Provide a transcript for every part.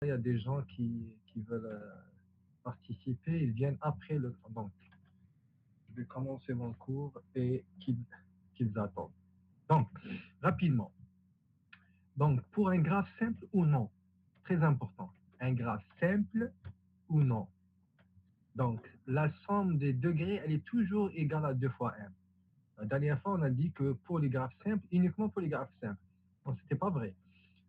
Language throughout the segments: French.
il y a des gens qui veulent participer, ils viennent après le temps. Donc, je vais commencer mon cours et qu'ils attendent. Donc, rapidement. Donc, pour un graphe simple ou non, très important, un graphe simple ou non. Donc, la somme des degrés, elle est toujours égale à 2 fois m. La dernière fois, on a dit que pour les graphes simples, uniquement pour les graphes simples. Bon, ce n'était pas vrai.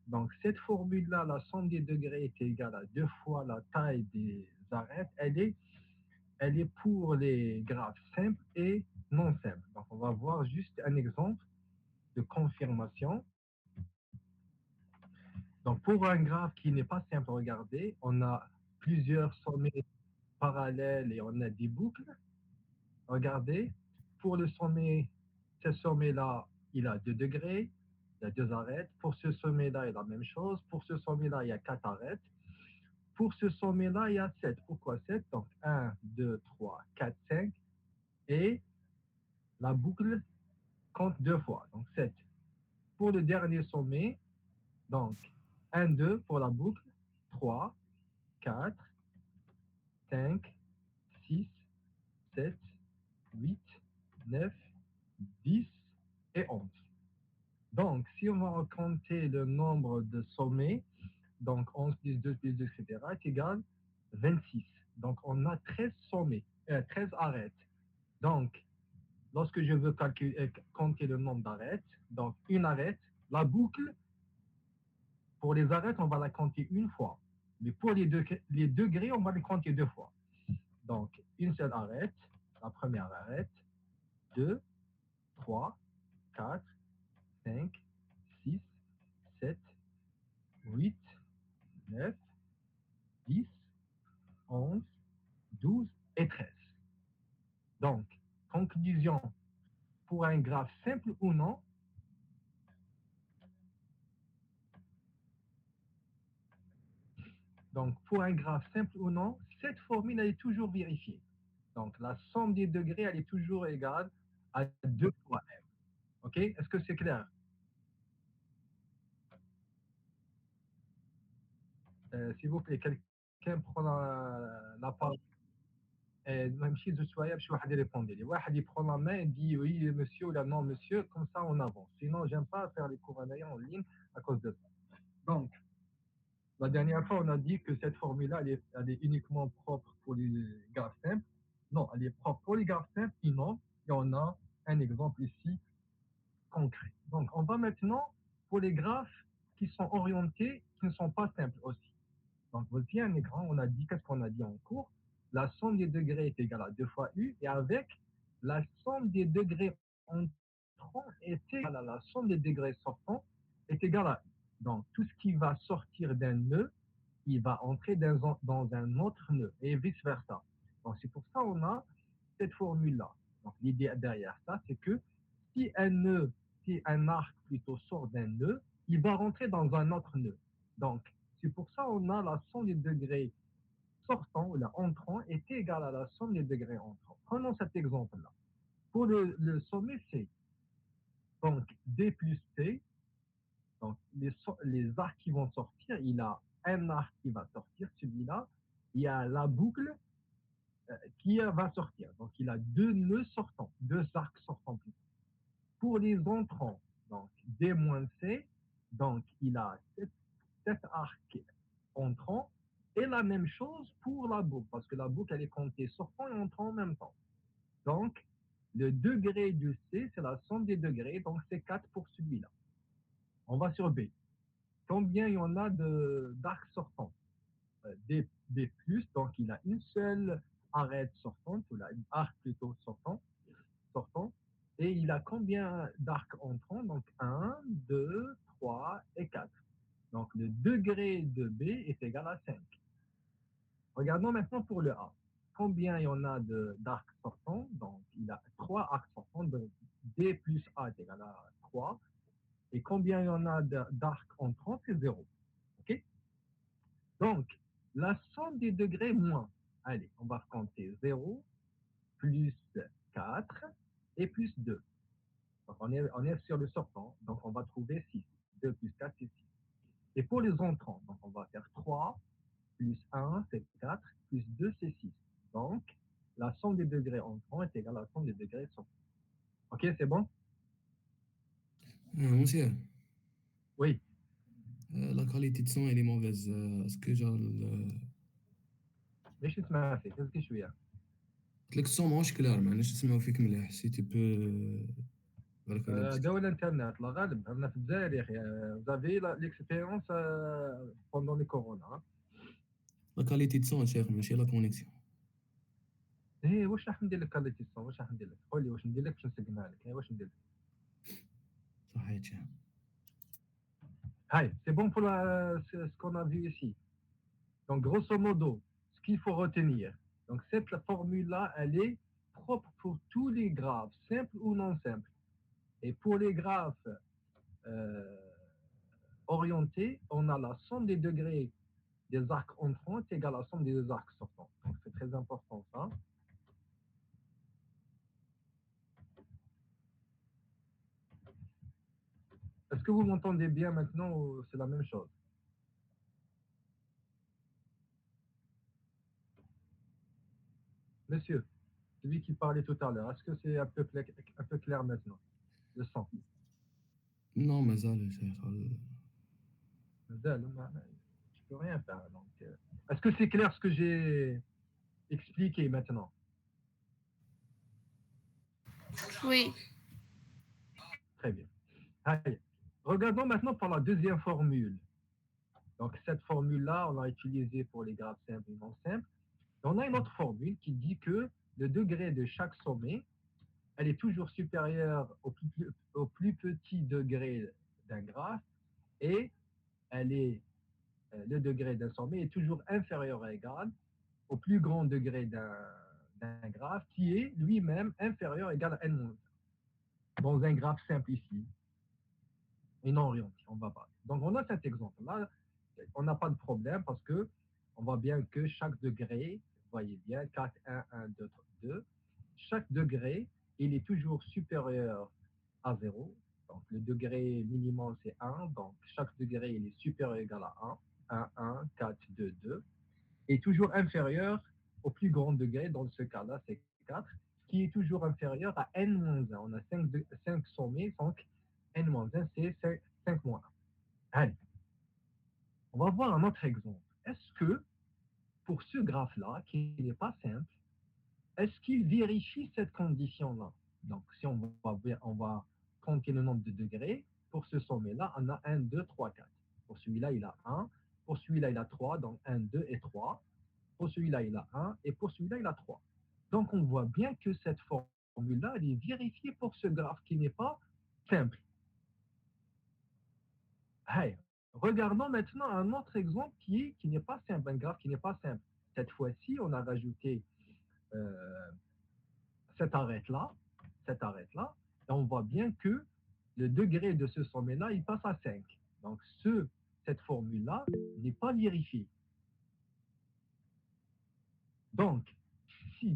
Donc, cette formule-là, la somme des degrés est égale à 2 fois la taille des arêtes. Elle est pour les graphes simples et non simples. Donc, on va voir juste un exemple de confirmation. Donc, pour un graphe qui n'est pas simple à regarder, on a plusieurs sommets parallèles et on a des boucles. Regardez, pour le sommet, ce sommet-là, il a 2 degrés, il y a 2 arêtes. Pour ce sommet-là, il y a la même chose. Pour ce sommet-là, il y a 4 arêtes. Pour ce sommet-là, il y a 7. Pourquoi 7? Donc, 1, 2, 3, 4, 5. Et la boucle compte 2 fois, donc 7. Pour le dernier sommet, donc 1, 2 pour la boucle, 3, 4, 5, 6, 7, 8, 9, 10 et 11. Donc, si on va compter le nombre de sommets, donc 11 plus 2 plus 2, etc., est égal à 26. Donc, on a 13 sommets, 13 arêtes. Donc, lorsque je veux compter le nombre d'arêtes, donc une arête, la boucle, pour les arêtes, on va la compter une fois. Mais pour les degrés, on va les compter 2 fois. Donc, une seule arête, la première arête, 2, 3, 4, 5, 6, 7, 8, 9, 10, 11, 12 et 13. Donc, conclusion, pour un graphe simple ou non, donc pour un graphe simple ou non, cette formule elle est toujours vérifiée. Donc, la somme des degrés, elle est toujours égale à 2 fois m. OK? Est-ce que c'est clair? S'il vous plaît, quelqu'un prend la parole. ما نمشيش شويه باش واحد يريبوندي لي واحد يبرون لا مان دي وي monsieur ou non monsieur comme ça on avance sinon j'aime pas faire les cours en ligne à cause de ça. Donc la dernière fois on a dit que cette formule là elle est uniquement propre pour les graphes simples. Non, elle est propre pour les graphes simples sinon et on a un exemple ici concret. Donc on va maintenant pour les graphes qui sont orientés qui ne sont pas simples aussi. Donc, voici un écran, on a dit, qu'est-ce qu'on a dit en cours? La somme des degrés est égale à 2 fois U, et avec la somme des degrés entrants est égale à la somme des degrés sortants est égale à U. Donc, tout ce qui va sortir d'un nœud, il va entrer dans un autre nœud, et vice-versa. Donc, c'est pour ça qu'on a cette formule-là. Donc, l'idée derrière ça, c'est que si un nœud, si un arc plutôt sort d'un nœud, il va rentrer dans un autre nœud. Donc, c'est pour ça qu'on a la somme des degrés sortants ou entrants est égale à la somme des degrés entrants. Prenons cet exemple-là. Pour le sommet C, donc D plus T, donc les arcs qui vont sortir, il a un arc qui va sortir, celui-là, il y a la boucle qui va sortir. Donc il a 2 nœuds sortants, 2 arcs sortants plutôt. Pour les entrants, donc D moins C, donc il a 7 arcs entrants. Et la même chose pour la boucle, parce que la boucle, elle est comptée sortant et entrant en même temps. Donc, le degré du C, c'est la somme des degrés, donc c'est 4 pour celui-là. On va sur B. Combien il y en a d'arcs sortants? B+, donc il a une seule arête sortante, ou là, une arc plutôt sortant. Et il a combien d'arcs entrants? Donc 1, 2, 3 et 4. Donc le degré de B est égal à 5. Regardons maintenant pour le A. Combien il y en a d'arcs sortants? Donc, il a 3 arcs sortants. Donc, D plus A est égal à 3. Et combien il y en a d'arcs entrants? C'est 0. OK? Donc, la somme des degrés moins. Allez, on va compter 0, plus 4 et plus 2. Donc, on est sur le sortant. Donc, on va trouver 6. 2 plus 4, c'est 6. Et pour les entrants, donc on va faire 3 plus 1, c'est 4, plus 2, c'est 6. Donc, la somme des degrés entrants est égale à la somme des degrés sortants. Ok, c'est bon? Monsieur, Oui. la qualité de son elle est mauvaise. Est-ce que j'ai le... ليش تسمع فيك؟ اسكي شوية. قلت لك الصون ماهوش كلار، معناش نسمعو فيك مليح. سي تي بو بارك الله يديك. قاول الانترنت لا غالب انا في الجزائر يا اخي. فافي ليكسبيريونس بوندون لي كورونا. لا كاليتي دو سون شيخ ماشي لا كونيكسيون. ايه واش راح ندير لك كاليتي الصون؟ واش راح ندير لك؟ قول لي واش ندير لك باش نسقمها لك. واش ندير لك؟ صحيت شيخ. Hi, c'est bon pour ce qu'on a vu ici. Donc, grosso modo, ce qu'il faut retenir, donc cette formule-là, elle est propre pour tous les graphes, simples ou non simples. Et pour les graphes euh, orientés, on a la somme des degrés des arcs entrants est égale à la somme des deux arcs sortants. Donc, c'est très important ça. Est-ce que vous m'entendez bien maintenant ou c'est la même chose? Monsieur, celui qui parlait tout à l'heure, est-ce que c'est un peu clair maintenant? Le son. Non مازال شيخ. Je peux rien faire. Donc, est-ce que c'est clair ce que j'ai expliqué maintenant? Oui. Très bien. Allez. Regardons maintenant pour la deuxième formule. Donc, cette formule-là, on l'a utilisée pour les graphes simples et non simples. Et on a une autre formule qui dit que le degré de chaque sommet, elle est toujours supérieure au plus petit degré d'un graphe et elle est, le degré d'un sommet est toujours inférieur à égal au plus grand degré d'un graphe qui est lui-même inférieur ou égal à n-1. Dans un graphe simple ici, et non orienté, on va parler. Donc on a cet exemple-là, on n'a pas de problème parce que on voit bien que chaque degré, vous voyez bien, 4, 1, 1, 2, 2, chaque degré, il est toujours supérieur à 0. Donc le degré minimum c'est 1, donc chaque degré il est supérieur ou égal à 1, 1, 1, 4, 2, 2, et toujours inférieur au plus grand degré, dans ce cas-là c'est 4, qui est toujours inférieur à n-1. On a 5 sommets, donc n-1 c'est 5 moins 1. Allez, on va voir un autre exemple. Est-ce que pour ce graphe-là, qui n'est pas simple, est-ce qu'il vérifie cette condition-là? Donc, si on va compter le nombre de degrés, pour ce sommet-là, on a 1, 2, 3, 4. Pour celui-là, il a 1. Pour celui-là, il a 3. Donc, 1, 2 et 3. Pour celui-là, il a 1. Et pour celui-là, il a 3. Donc, on voit bien que cette formule-là, elle est vérifiée pour ce graphe qui n'est pas simple. Hey, regardons maintenant un autre exemple qui n'est pas simple, un graphe qui n'est pas simple. Cette fois-ci, on a rajouté euh, cette arête-là, et on voit bien que le degré de ce sommet-là, il passe à 5. Donc, cette formule-là n'est pas vérifiée. Donc,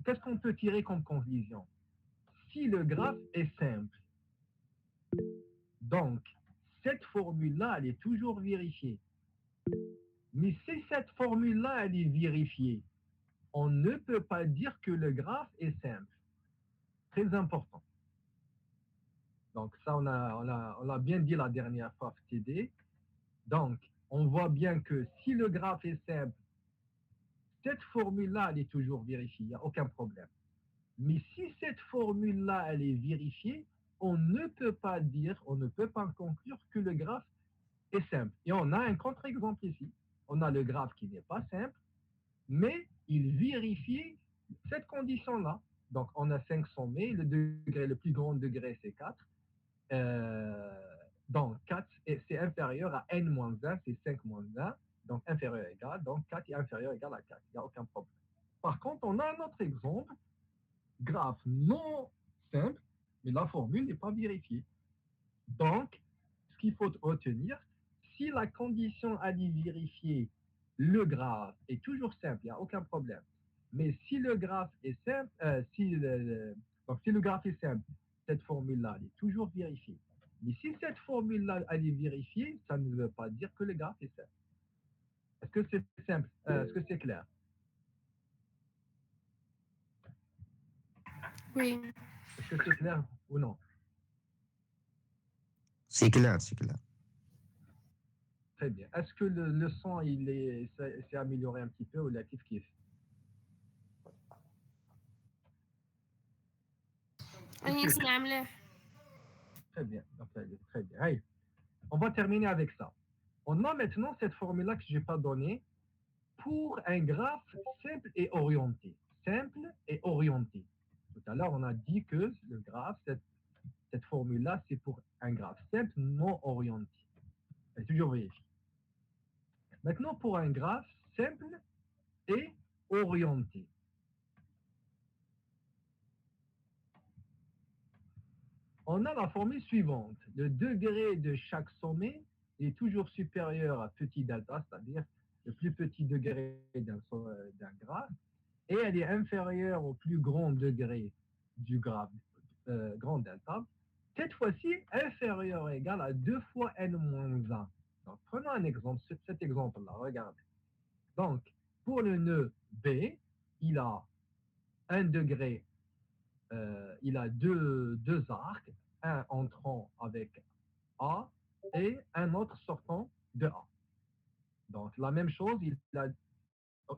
qu'est-ce qu'on peut tirer comme conclusion? Si le graphe est simple, donc cette formule-là, elle est toujours vérifiée. Mais si cette formule-là, elle est vérifiée, on ne peut pas dire que le graphe est simple. Très important. Donc ça, on l'a bien dit la dernière fois, FTD. Donc, on voit bien que si le graphe est simple, cette formule-là, elle est toujours vérifiée, il n'y a aucun problème. Mais si cette formule-là, elle est vérifiée, on ne peut pas dire, on ne peut pas conclure que le graphe est simple. Et on a un contre-exemple ici. On a le graphe qui n'est pas simple, mais il vérifie cette condition-là. Donc, on a 5 sommets, le plus grand degré, c'est 4. Donc, 4, c'est inférieur à n-1, c'est 5 moins 1, donc inférieur à égal, donc 4 est inférieur à égal à 4, il n'y a aucun problème. Par contre, on a un autre exemple, graphe non simple, mais la formule n'est pas vérifiée. Donc, ce qu'il faut retenir, si la condition à vérifier le graphe est toujours simple, il n'y a aucun problème. Mais si le graphe est simple, donc si le graphe est simple, cette formule-là est toujours vérifiée. Mais si cette formule-là, elle est vérifiée, ça ne veut pas dire que le graphe est simple. Est-ce que c'est simple? Est-ce que c'est clair? Oui. Est-ce que c'est clair ou non? C'est clair, c'est clair. Très bien. Est-ce que le son, s'est amélioré un petit peu ou la kiff? أنا نسمع مليح. Très bien. Très bien. Allez, on va terminer avec ça. On a maintenant cette formule-là que je n'ai pas donnée pour un graphe simple et orienté. Simple et orienté. Tout à l'heure, on a dit que le graphe, cette formule-là, c'est pour un graphe simple non orienté. C'est toujours vérifié. Maintenant, pour un graphe simple et orienté. On a la formule suivante. Le degré de chaque sommet est toujours supérieur à petit delta, c'est-à-dire le plus petit degré d'un graphe, et elle est inférieure au plus grand degré du graphe grand delta. Cette fois-ci, inférieur ou égal à 2 fois n-1. Donc, prenons un exemple, cet exemple-là, regardez. Donc, pour le nœud B, il a un degré, il a deux arcs, un entrant avec A et un autre sortant de A. Donc, la même chose, il a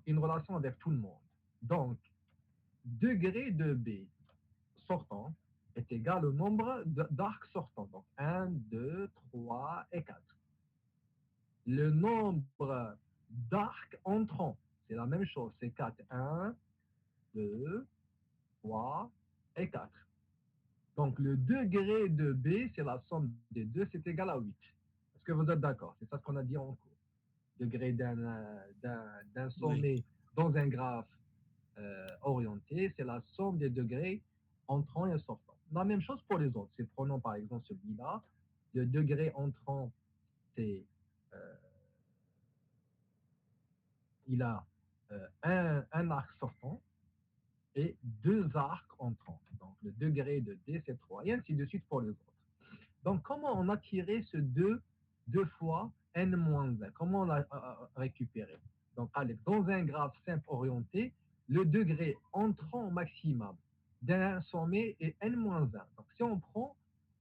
une relation avec tout le monde. Donc, degré de B sortant est égal au nombre d'arcs sortants. Donc, 1, 2, 3 et 4. Le nombre d'arcs entrants, c'est la même chose, c'est 4. 1, 2, 3 et 4. Donc, le degré de B, c'est la somme des deux, c'est égal à 8. Est-ce que vous êtes d'accord? C'est ça ce qu'on a dit en cours. Degré d'un sommet oui. Dans un graphe orienté, c'est la somme des degrés entrants et sortants. La même chose pour les autres. C'est prenons par exemple celui-là. Le degré entrant, c'est il a un arc sortant et deux arcs entrants. Donc le degré de D, c'est 3, et ainsi de suite pour les autres. Donc comment on a tiré ce 2 fois n-1? Comment on l'a récupéré? Donc allez, dans un graphe simple orienté, le degré entrant maximum d'un sommet est n-1. Donc si on prend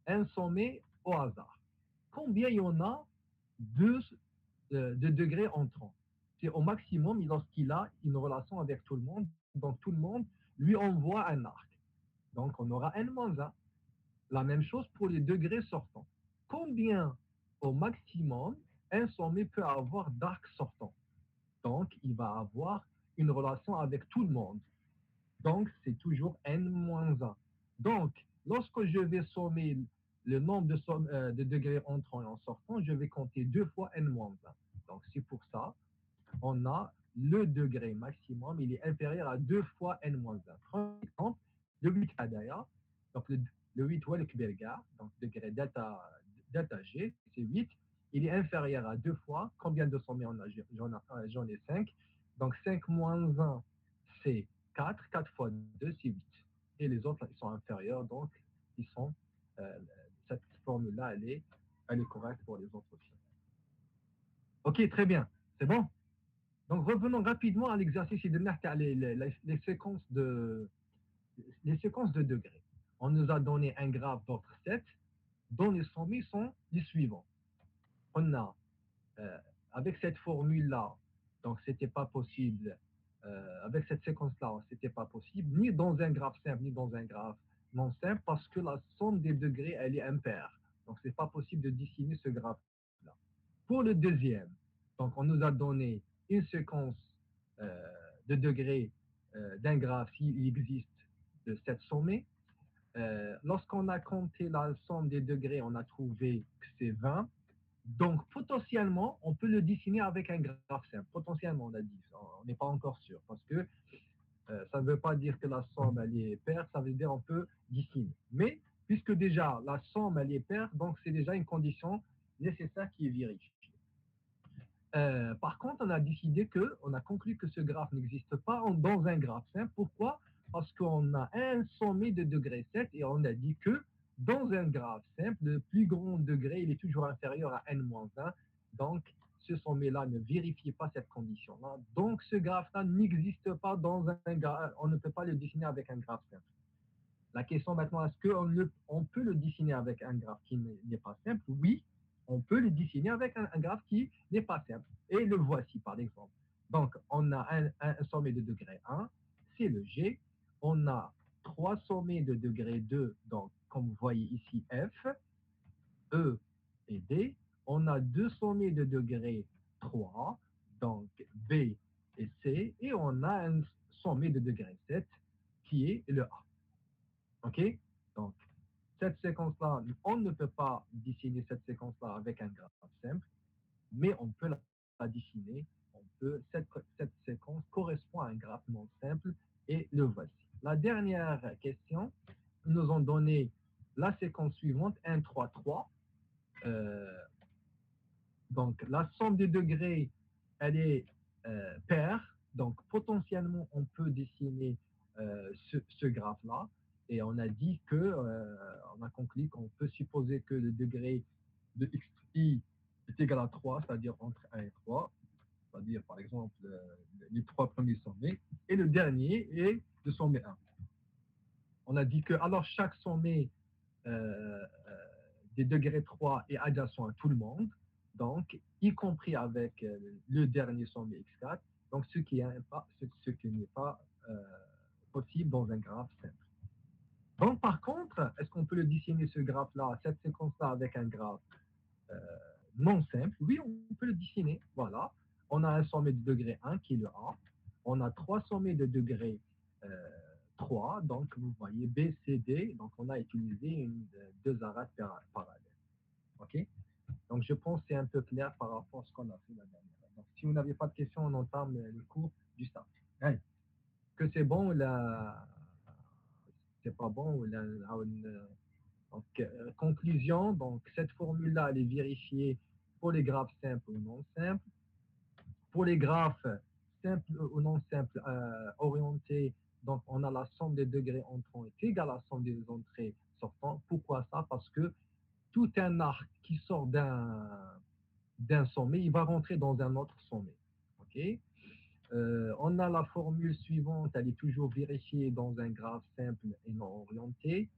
un sommet au hasard, combien il y en a de degrés entrants? C'est au maximum lorsqu'il a une relation avec tout le monde. Donc tout le monde lui envoie un arc. Donc on aura n-1. La même chose pour les degrés sortants. Combien au maximum un sommet peut avoir d'arcs sortants? Donc il va avoir une relation avec tout le monde. Donc c'est toujours n-1. Donc lorsque je vais sommer le nombre de degrés entrants et en sortant, je vais compter 2 fois n-1. Donc c'est pour ça on a le degré maximum, il est inférieur à 2 fois n-1. Par exemple, le 8 Hadaya, donc le 8 ou le Kberga, donc degré delta G, c'est 8, il est inférieur à 2 fois, combien de sommets on a? J'en ai 5. Donc 5 moins 1, c'est 4, 4 fois 2, c'est 8. Et les autres, ils sont inférieurs, donc ils sont, cette formule-là, elle est correcte pour les autres options. Ok, très bien, c'est bon? Donc revenons rapidement à l'exercice de les séquences de degrés. On nous a donné un graphe d'ordre 7 dont les sommets sont les suivants. On a, avec cette formule-là, donc c'était pas possible, avec cette séquence-là, c'était pas possible, ni dans un graphe simple, ni dans un graphe non simple, parce que la somme des degrés, elle est impaire. Donc c'est pas possible de dessiner ce graphe-là. Pour le deuxième, donc on nous a donné une séquence de degrés d'un graphe s'il existe de 7 sommets. Lorsqu'on a compté la somme des degrés, on a trouvé que c'est 20. Donc potentiellement, on peut le dessiner avec un graphe simple. Potentiellement, on a dit, on n'est pas encore sûr, parce que ça ne veut pas dire que la somme elle est paire, ça veut dire qu'on peut dessiner. Mais puisque déjà la somme elle est paire, donc c'est déjà une condition nécessaire qui est vérifiée. Par contre, on a décidé on a conclu que ce graphe n'existe pas dans un graphe simple. Pourquoi? Parce qu'on a un sommet de degré 7 et on a dit que Dans un graphe simple, le plus grand degré, il est toujours inférieur à n-1. Donc, ce sommet-là ne vérifie pas cette condition-là. Donc, ce graphe-là n'existe pas dans un graphe. On ne peut pas le dessiner avec un graphe simple. La question maintenant, est-ce qu'on peut le dessiner avec un graphe qui n'est pas simple? Oui, on peut le dessiner avec un graphe qui n'est pas simple. Et le voici, par exemple. Donc, on a un sommet de degré 1, c'est le G. On a trois sommets de degré 2, donc comme vous voyez ici, F, E et D. On a deux sommets de degré 3, donc B et C. Et on a un sommet de degré 7, qui est le A. OK? Donc, cette séquence-là, on ne peut pas dessiner cette séquence-là avec un graphe simple, mais on peut la dessiner. Cette séquence correspond à un graphe non simple et le voici. La dernière question, ils nous ont donné la séquence suivante, 1, 3, 3. Donc, la somme des degrés, elle est paire. Donc, potentiellement, on peut dessiner ce graphe-là. Et on a dit que, on a conclu qu'on peut supposer que le degré de xi est égal à 3, c'est-à-dire entre 1 et 3, c'est-à-dire par exemple les trois premiers sommets, et le dernier est le sommet 1. On a dit que alors chaque sommet des degrés 3 est adjacent à tout le monde, donc y compris avec le dernier sommet x4, donc ce qui n'est pas possible dans un graphe simple. Donc par contre, est-ce qu'on peut le dessiner ce graphe-là, cette séquence-là avec un graphe non simple? Oui, on peut le dessiner, voilà. On a un sommet de degré 1 qui est le A, on a trois sommets de degré 3, donc vous voyez B, C, D, donc on a utilisé deux arêtes parallèles. OK? Donc je pense que c'est un peu clair par rapport à ce qu'on a fait la dernière fois. Donc si vous n'avez pas de questions, on entame le cours du start. Allez. Que c'est bon ou c'est pas bon ou donc, conclusion, donc cette formule-là, elle est vérifiée pour les graphes simples ou non simples. Pour les graphes simples ou non simples orientés, donc on a la somme des degrés entrants est égale à la somme des entrées sortantes. Pourquoi ça? Parce que tout un arc qui sort d'un sommet, il va rentrer dans un autre sommet. OK? On a la formule suivante, elle est toujours vérifiée dans un graphe simple et non orienté.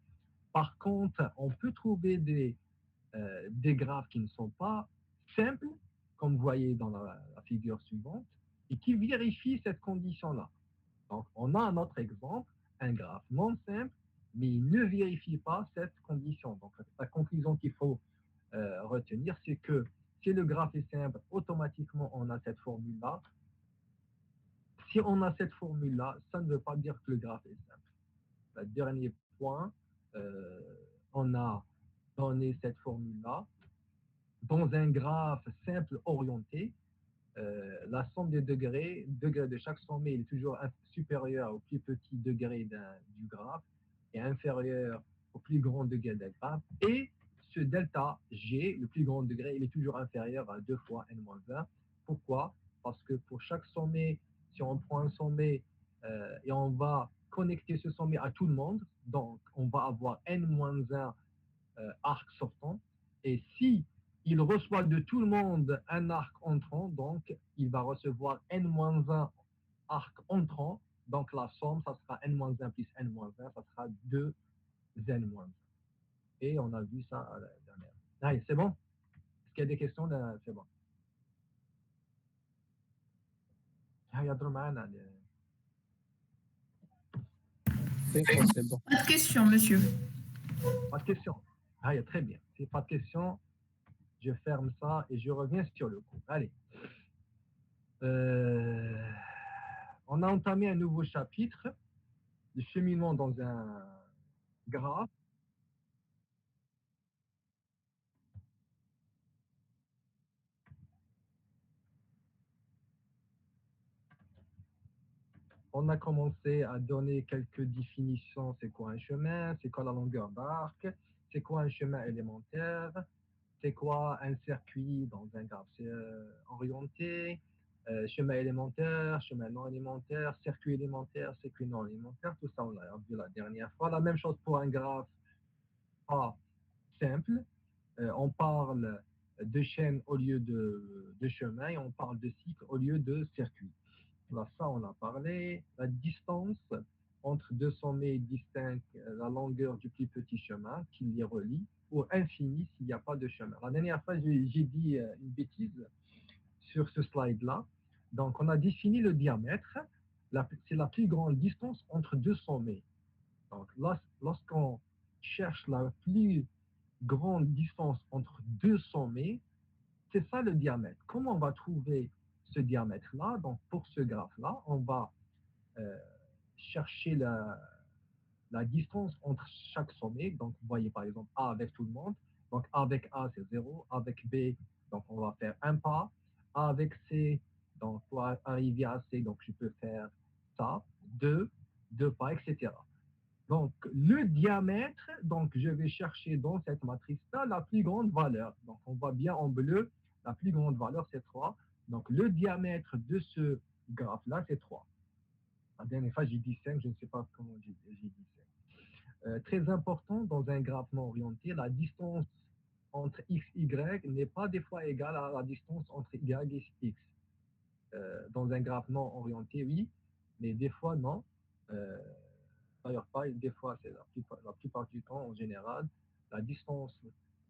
Par contre, on peut trouver des graphes qui ne sont pas simples, comme vous voyez dans la figure suivante, et qui vérifient cette condition-là. Donc, on a un autre exemple, un graphe non simple, mais il ne vérifie pas cette condition. Donc, la conclusion qu'il faut retenir, c'est que si le graphe est simple, automatiquement, on a cette formule-là. Si on a cette formule-là, ça ne veut pas dire que le graphe est simple. Le dernier point, on a donné cette formule-là. Dans un graphe simple orienté, la somme des degrés de chaque sommet est toujours supérieure au plus petit degré du graphe et inférieur au plus grand degré du graphe. Et ce delta G, le plus grand degré, il est toujours inférieur à 2 fois n-1. Pourquoi? Parce que pour chaque sommet, si on prend un sommet et on va connecter ce sommet à tout le monde, donc on va avoir n-1 arc sortant. Et si il reçoit de tout le monde un arc entrant, donc il va recevoir n-1 arc entrant. Donc la somme, ça sera n-1 plus n-1, ça sera 2n-1. Et on a vu ça à la dernière. Allez, c'est bon? Est-ce qu'il y a des questions? C'est bon. C'est bon. Pas de questions, monsieur. Pas de questions. Très bien. Si pas de questions, je ferme ça et je reviens sur le cours. Allez. On a entamé un nouveau chapitre, le cheminement dans un graphe. On a commencé à donner quelques définitions. C'est quoi un chemin? C'est quoi la longueur d'arc? C'est quoi un chemin élémentaire? C'est quoi un circuit dans un graphe orienté? Chemin élémentaire, chemin non élémentaire, circuit élémentaire, circuit non élémentaire, tout ça on l'a vu la dernière fois. La même chose pour un graphe pas simple. On parle de chaîne au lieu de chemin et on parle de cycle au lieu de circuit. Là, ça, on a parlé. La distance entre deux sommets distingue la longueur du plus petit chemin qui les relie au infini s'il n'y a pas de chemin. La dernière fois, j'ai dit une bêtise sur ce slide-là. Donc, on a défini le diamètre. C'est la plus grande distance entre deux sommets. Donc, lorsqu'on cherche la plus grande distance entre deux sommets, c'est ça le diamètre. Comment on va trouver ce diamètre-là? Donc, pour ce graphe-là, on va euh, chercher la distance entre chaque sommet. Donc, vous voyez par exemple A avec tout le monde. Donc, A avec A, c'est 0. Avec B, donc on va faire un pas. A avec C, donc pour arriver à C, donc je peux faire ça, deux pas, etc. Donc, le diamètre, donc je vais chercher dans cette matrice-là la plus grande valeur. Donc, on voit bien en bleu, la plus grande valeur, c'est 3. Donc, le diamètre de ce graphe-là, c'est 3. La dernière fois, j'ai dit 5, je ne sais pas comment j'ai dit 5. Très important, dans un graphe non orienté, la distance entre x, y n'est pas des fois égale à la distance entre y et x. Dans un graphe non orienté, oui, mais des fois, non. Euh, D'ailleurs, pas des fois, c'est la plupart du temps, en général, la distance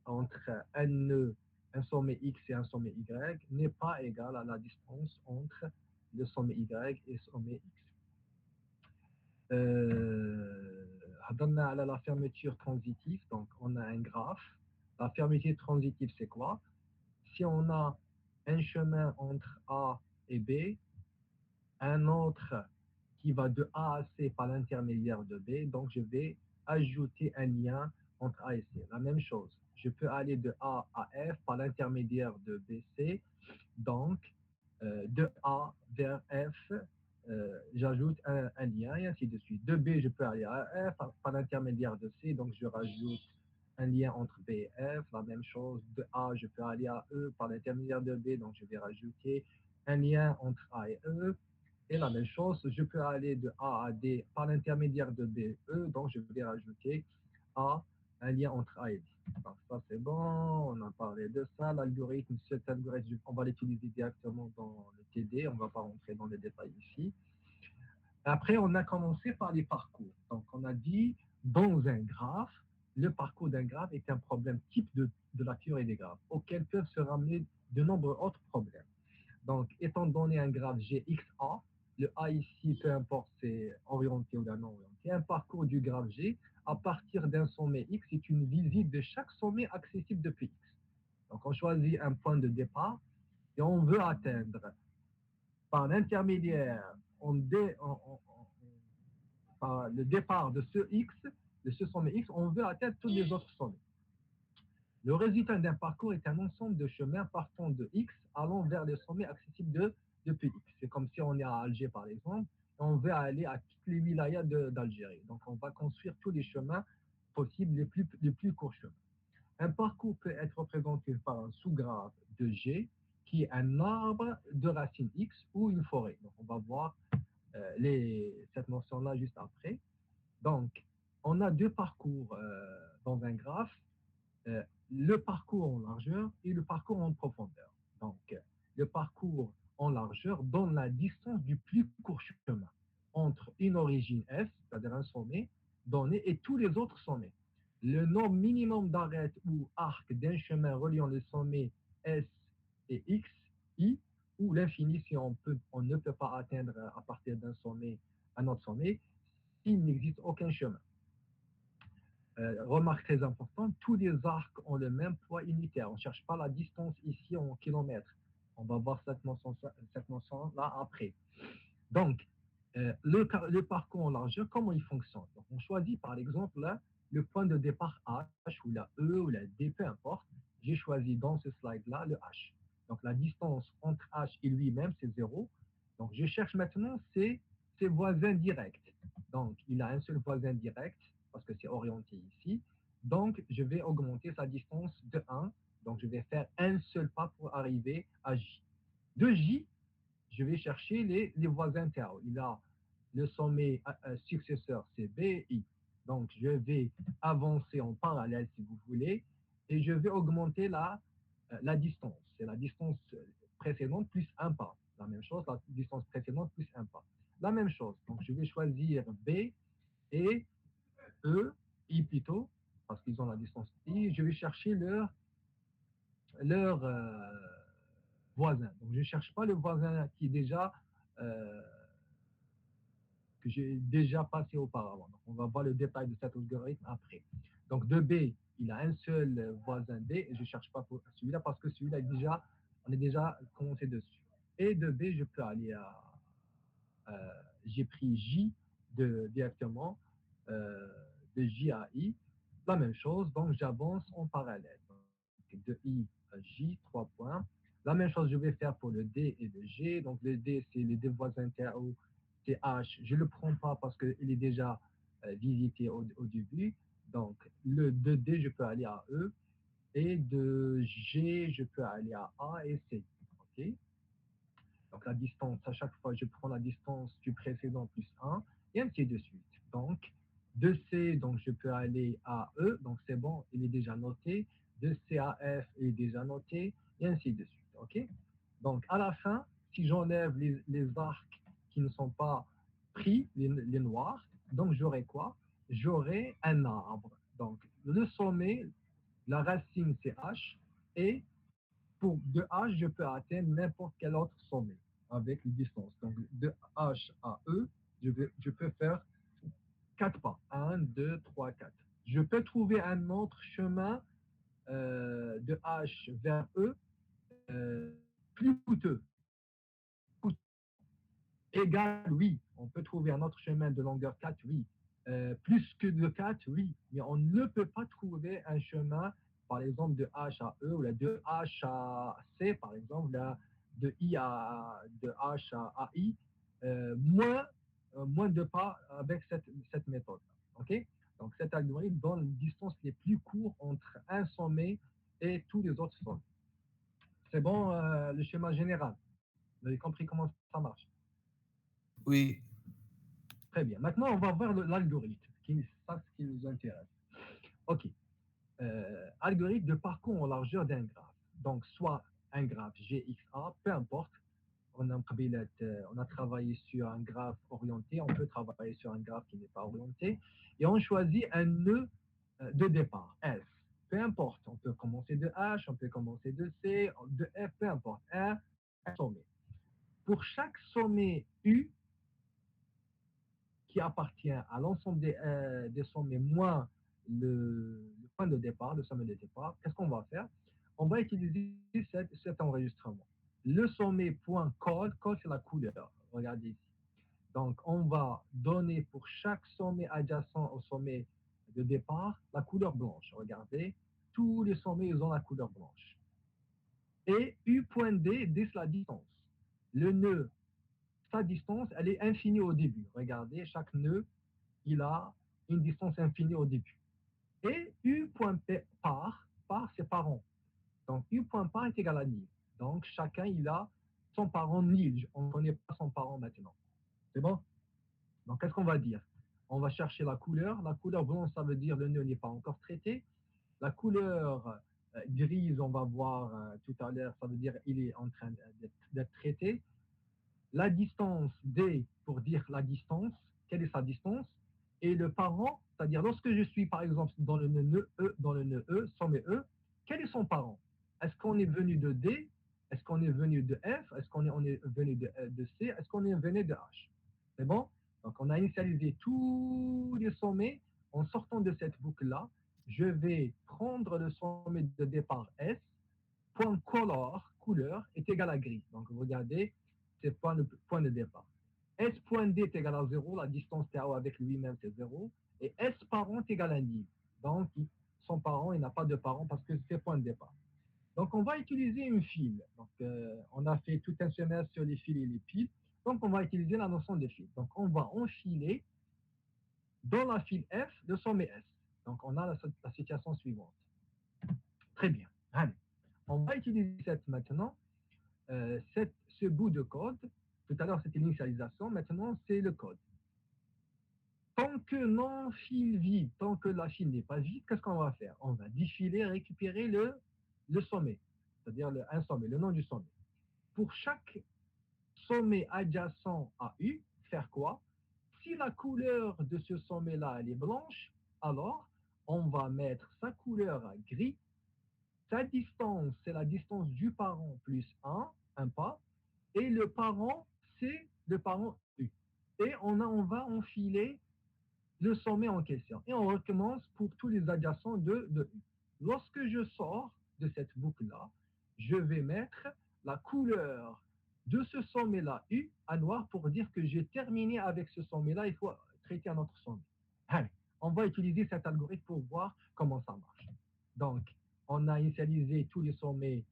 entre un nœud, un sommet X et un sommet Y n'est pas égale à la distance entre le sommet Y et le sommet X. La fermeture transitive, donc on a un graphe. La fermeture transitive, c'est quoi? Si on a un chemin entre A et B, un autre qui va de A à C par l'intermédiaire de B, donc je vais ajouter un lien entre A et C. La même chose, je peux aller de A à F par l'intermédiaire de BC, donc de A vers F, j'ajoute un lien et ainsi de suite. De B, je peux aller à F par l'intermédiaire de C, donc je rajoute un lien entre B et F. La même chose, de A, je peux aller à E par l'intermédiaire de B, donc je vais rajouter un lien entre A et E. Et la même chose, je peux aller de A à D par l'intermédiaire de B, E, donc je vais rajouter A, un lien entre A et D. Donc ça c'est bon, on a parlé de ça. L'algorithme, cet algorithme, on va l'utiliser directement dans le TD, on ne va pas rentrer dans les détails ici. Après, on a commencé par les parcours. Donc on a dit, dans un graphe, le parcours d'un graphe est un problème type de la théorie des graphes, auquel peuvent se ramener de nombreux autres problèmes. Donc, étant donné un graphe GXA, le A ici, peu importe c'est orienté ou non orienté, un parcours du graphe G à partir d'un sommet X est une visite de chaque sommet accessible depuis X. Donc, on choisit un point de départ et on veut atteindre par l'intermédiaire, par le départ de ce X, de ce sommet X, on veut atteindre tous les autres sommets. Le résultat d'un parcours est un ensemble de chemins partant de X allant vers le sommet accessible depuis X. C'est comme si on est à Alger, par exemple, et on veut aller à toutes les wilayas d'Algérie. Donc, on va construire tous les chemins possibles, les plus courts chemins. Un parcours peut être représenté par un sous-graphe de G, qui est un arbre de racine X ou une forêt. Donc, on va voir cette notion-là juste après. Donc, on a deux parcours dans un graphe, le parcours en largeur et le parcours en profondeur. Donc, le parcours en largeur donne la distance du plus court chemin entre une origine S, c'est-à-dire un sommet donné, et tous les autres sommets. Le nombre minimum d'arêtes ou arcs d'un chemin reliant les sommets S et X, I, ou l'infini si on ne peut pas atteindre à partir d'un sommet un autre sommet, s'il n'existe aucun chemin. Remarque très importante, tous les arcs ont le même poids unitaire. On ne cherche pas la distance ici en kilomètres. On va voir cette notion-là après. Donc, le parcours en largeur, comment il fonctionne? Donc, on choisit par exemple là, le point de départ H ou la E ou la D, peu importe. J'ai choisi dans ce slide-là le H. Donc, la distance entre H et lui-même, c'est 0. Donc, je cherche maintenant ses voisins directs. Donc, il a un seul voisin direct parce que c'est orienté ici. Donc, je vais augmenter sa distance de 1. Donc, je vais faire un seul pas pour arriver à J. De J, je vais chercher les voisins internes. Il a le sommet successeur, c'est B, I. Donc, je vais avancer en parallèle, si vous voulez, et je vais augmenter la distance. C'est la distance précédente plus un pas. La même chose, la distance précédente plus un pas. La même chose. Donc, je vais choisir B et E, I plutôt, parce qu'ils ont la distance I. Je vais chercher leur voisin. Donc, je ne cherche pas le voisin qui est déjà euh, que j'ai déjà passé auparavant. Donc, on va voir le détail de cet algorithme après. Donc, de B, il a un seul voisin D, et je ne cherche pas pour celui-là parce que celui-là, on est déjà commencé dessus. Et de B, je peux aller j'ai pris J directement, euh, de J à I, la même chose, donc j'avance en parallèle. Donc, de I à J, 3 points. La même chose, je vais faire pour le D et le G. Donc, le D, c'est les deux voisins TO, TH. Je ne le prends pas parce qu'il est déjà visité au début. Donc, de D, je peux aller à E. Et de G, je peux aller à A et C. OK? Donc, la distance, à chaque fois, je prends la distance du précédent plus 1, et ainsi de suite. Donc, de C, donc je peux aller à E, donc c'est bon, il est déjà noté. De C à F, il est déjà noté, et ainsi de suite. OK? Donc, à la fin, si j'enlève les arcs qui ne sont pas pris, les noirs, donc j'aurai quoi? J'aurai un arbre. Donc, le sommet, la racine, c'est H, et de H, je peux atteindre n'importe quel autre sommet avec une distance. Donc, de H à E, je peux faire 4 pas. Un, 2, 3, 4. Je peux trouver un autre chemin de H vers E euh, plus coûteux. Égal, oui. On peut trouver un autre chemin de longueur 4, oui. Plus que de 4, oui. Mais on ne peut pas trouver un chemin, par exemple, de H à E, ou de H à C, par exemple, de H à I, moins de pas avec cette méthode. OK? Donc, cet algorithme donne une distance les plus courtes entre un sommet et tous les autres sommets. C'est bon, le schéma général. Vous avez compris comment ça marche? Oui. Très bien. Maintenant, on va voir l'algorithme, c'est ça ce qui nous intéresse. OK. Algorithme de parcours en largeur d'un graphe. Donc, soit un graphe GXA, peu importe. On a travaillé sur un graphe orienté, on peut travailler sur un graphe qui n'est pas orienté, et on choisit un nœud de départ, S. Peu importe, on peut commencer de H, on peut commencer de C, de F, peu importe, un sommet. Pour chaque sommet U, qui appartient à l'ensemble des sommets moins le point de départ, le sommet de départ, qu'est-ce qu'on va faire? On va utiliser cet enregistrement. Le sommet point code, code c'est la couleur, regardez ici. Donc on va donner pour chaque sommet adjacent au sommet de départ la couleur blanche. Regardez, tous les sommets ils ont la couleur blanche. Et U.D, dit la distance. Le nœud, sa distance, elle est infinie au début. Regardez, chaque nœud, il a une distance infinie au début. Et par, c'est parent. Donc, U.par est égal à nil. Donc, chacun, il a son parent nil. On ne connaît pas son parent maintenant. C'est bon? Donc, qu'est-ce qu'on va dire? On va chercher la couleur. La couleur blanche, ça veut dire le nœud n'est pas encore traité. La couleur grise, on va voir tout à l'heure, ça veut dire il est en train d'être traité. La distance D pour dire la distance, quelle est sa distance, et le parent, c'est-à-dire lorsque je suis par exemple dans le nœud E, sommet E, quel est son parent? Est-ce qu'on est venu de D? Est-ce qu'on est venu de F? Est-ce qu'on est venu de C? Est-ce qu'on est venu de H? C'est bon? Donc on a initialisé tous les sommets. En sortant de cette boucle-là, je vais prendre le sommet de départ S, point couleur, est égal à gris. Donc regardez, c'est point de départ. S.D est égal à 0, la distance TAO avec lui-même c'est 0, et S parent est égal à nil. Donc son parent, il n'a pas de parent parce que c'est point de départ. Donc on va utiliser une file. Donc on a fait tout un semestre sur les fils et les piles. Donc on va utiliser la notion de file. Donc on va enfiler dans la file F le sommet S. Donc on a la situation suivante. Très bien. Allez. On va utiliser maintenant ce bout de code. Tout à l'heure, c'était l'initialisation. Maintenant, c'est le code. Tant que non fil vide, tant que la file n'est pas vide, qu'est-ce qu'on va faire? On va défiler, récupérer le sommet, c'est-à-dire un sommet, le nom du sommet. Pour chaque sommet adjacent à U, faire quoi? Si la couleur de ce sommet-là, elle est blanche, alors on va mettre sa couleur à gris. Sa distance, c'est la distance du parent plus un pas, et le parent, c'est le parent U. Et on va enfiler le sommet en question. Et on recommence pour tous les adjacents de U. Lorsque je sors de cette boucle-là, je vais mettre la couleur de ce sommet-là U à noir pour dire que j'ai terminé avec ce sommet-là, il faut traiter un autre sommet. Allez, on va utiliser cet algorithme pour voir comment ça marche. Donc, on a initialisé tous les sommets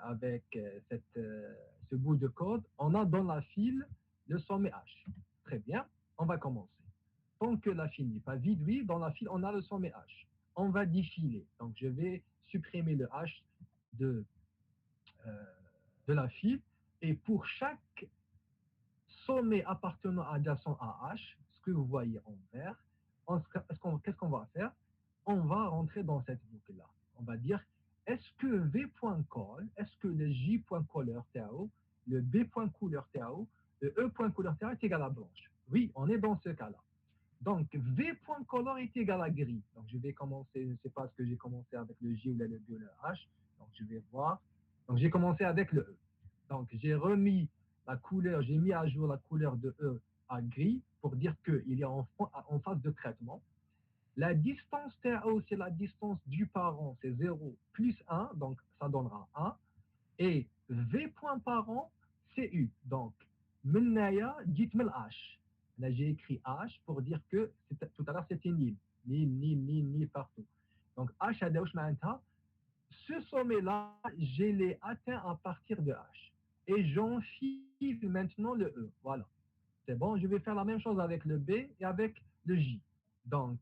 avec ce bout de code. On a dans la file le sommet H. Très bien, on va commencer. Tant que la file n'est pas vide, oui, dans la file, on a le sommet H. On va défiler. Donc, je vais supprimer le H de, euh, de la file. Et pour chaque sommet appartenant adjacent à H, ce que vous voyez en vert, qu'est-ce qu'on va faire? On va rentrer dans cette boucle-là. On va dire, est-ce que V.call, est-ce que le J.color TAO, le B.couleur TAO, le E.couleur TAO est égal à blanche? Oui, on est dans ce cas-là. Donc, V.color est égal à gris. Donc, je vais commencer, je ne sais pas ce que j'ai commencé avec le J ou le B ou le H. Donc, je vais voir. Donc, j'ai commencé avec le E. Donc, j'ai remis la couleur, j'ai mis à jour la couleur de E à gris pour dire qu'il est en phase de traitement. La distance TAO, c'est la distance du parent, c'est 0 plus 1, donc ça donnera 1. Et V.parent, c'est U. Donc, Menaya, dites-moi H. Là, j'ai écrit H pour dire que tout à l'heure, c'était nil. Nil partout. Donc, H a ce sommet-là, je l'ai atteint à partir de H. Et j'enfile maintenant le E. Voilà. C'est bon, je vais faire la même chose avec le B et avec le J. Donc,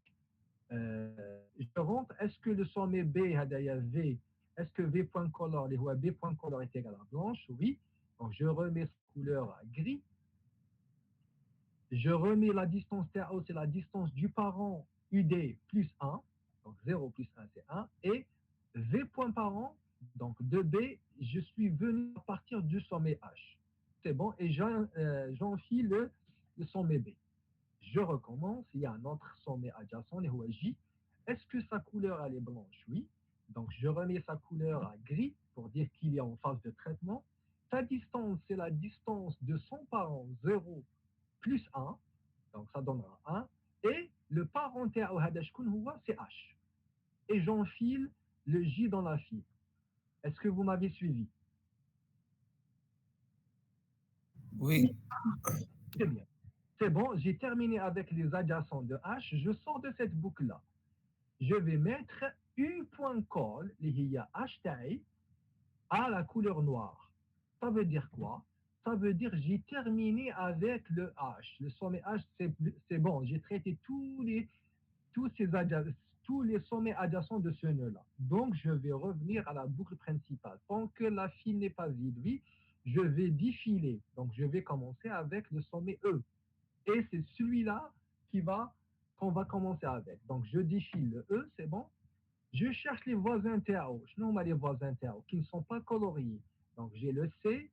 je rentre, est-ce que le sommet B, V, est-ce que V.color, les B.color est égal à blanche? Oui. Donc, je remets cette couleur à gris. Je remets la distance TAO, c'est la distance du parent UD plus 1. Donc, 0 plus 1, c'est 1. Et V.parent, donc de B, je suis venu à partir du sommet H. C'est bon. Et j'enfile le sommet B. Je recommence, il y a un autre sommet adjacent, les J. Est-ce que sa couleur elle est blanche? Oui. Donc je remets sa couleur à gris pour dire qu'il est en phase de traitement. Sa distance, c'est la distance de son parent 0 plus 1. Donc ça donnera 1. Et le parent TAO c'est H. Et j'enfile le J dans la file. Est-ce que vous m'avez suivi? Oui. Très bien. C'est bon, j'ai terminé avec les adjacents de H. Je sors de cette boucle-là. Je vais mettre U.call, il y a H à la couleur noire. Ça veut dire quoi? Ça veut dire j'ai terminé avec le H. Le sommet H, c'est bon. J'ai traité tous les sommets adjacents de ce nœud-là. Donc, je vais revenir à la boucle principale. Tant que la file n'est pas vide, oui, je vais défiler. Donc, je vais commencer avec le sommet E. Et c'est celui-là qu'on va commencer avec. Donc, je défile le E, c'est bon. Je cherche les voisins TAO. Je nomme les voisins TAO qui ne sont pas coloriés. Donc, j'ai le C,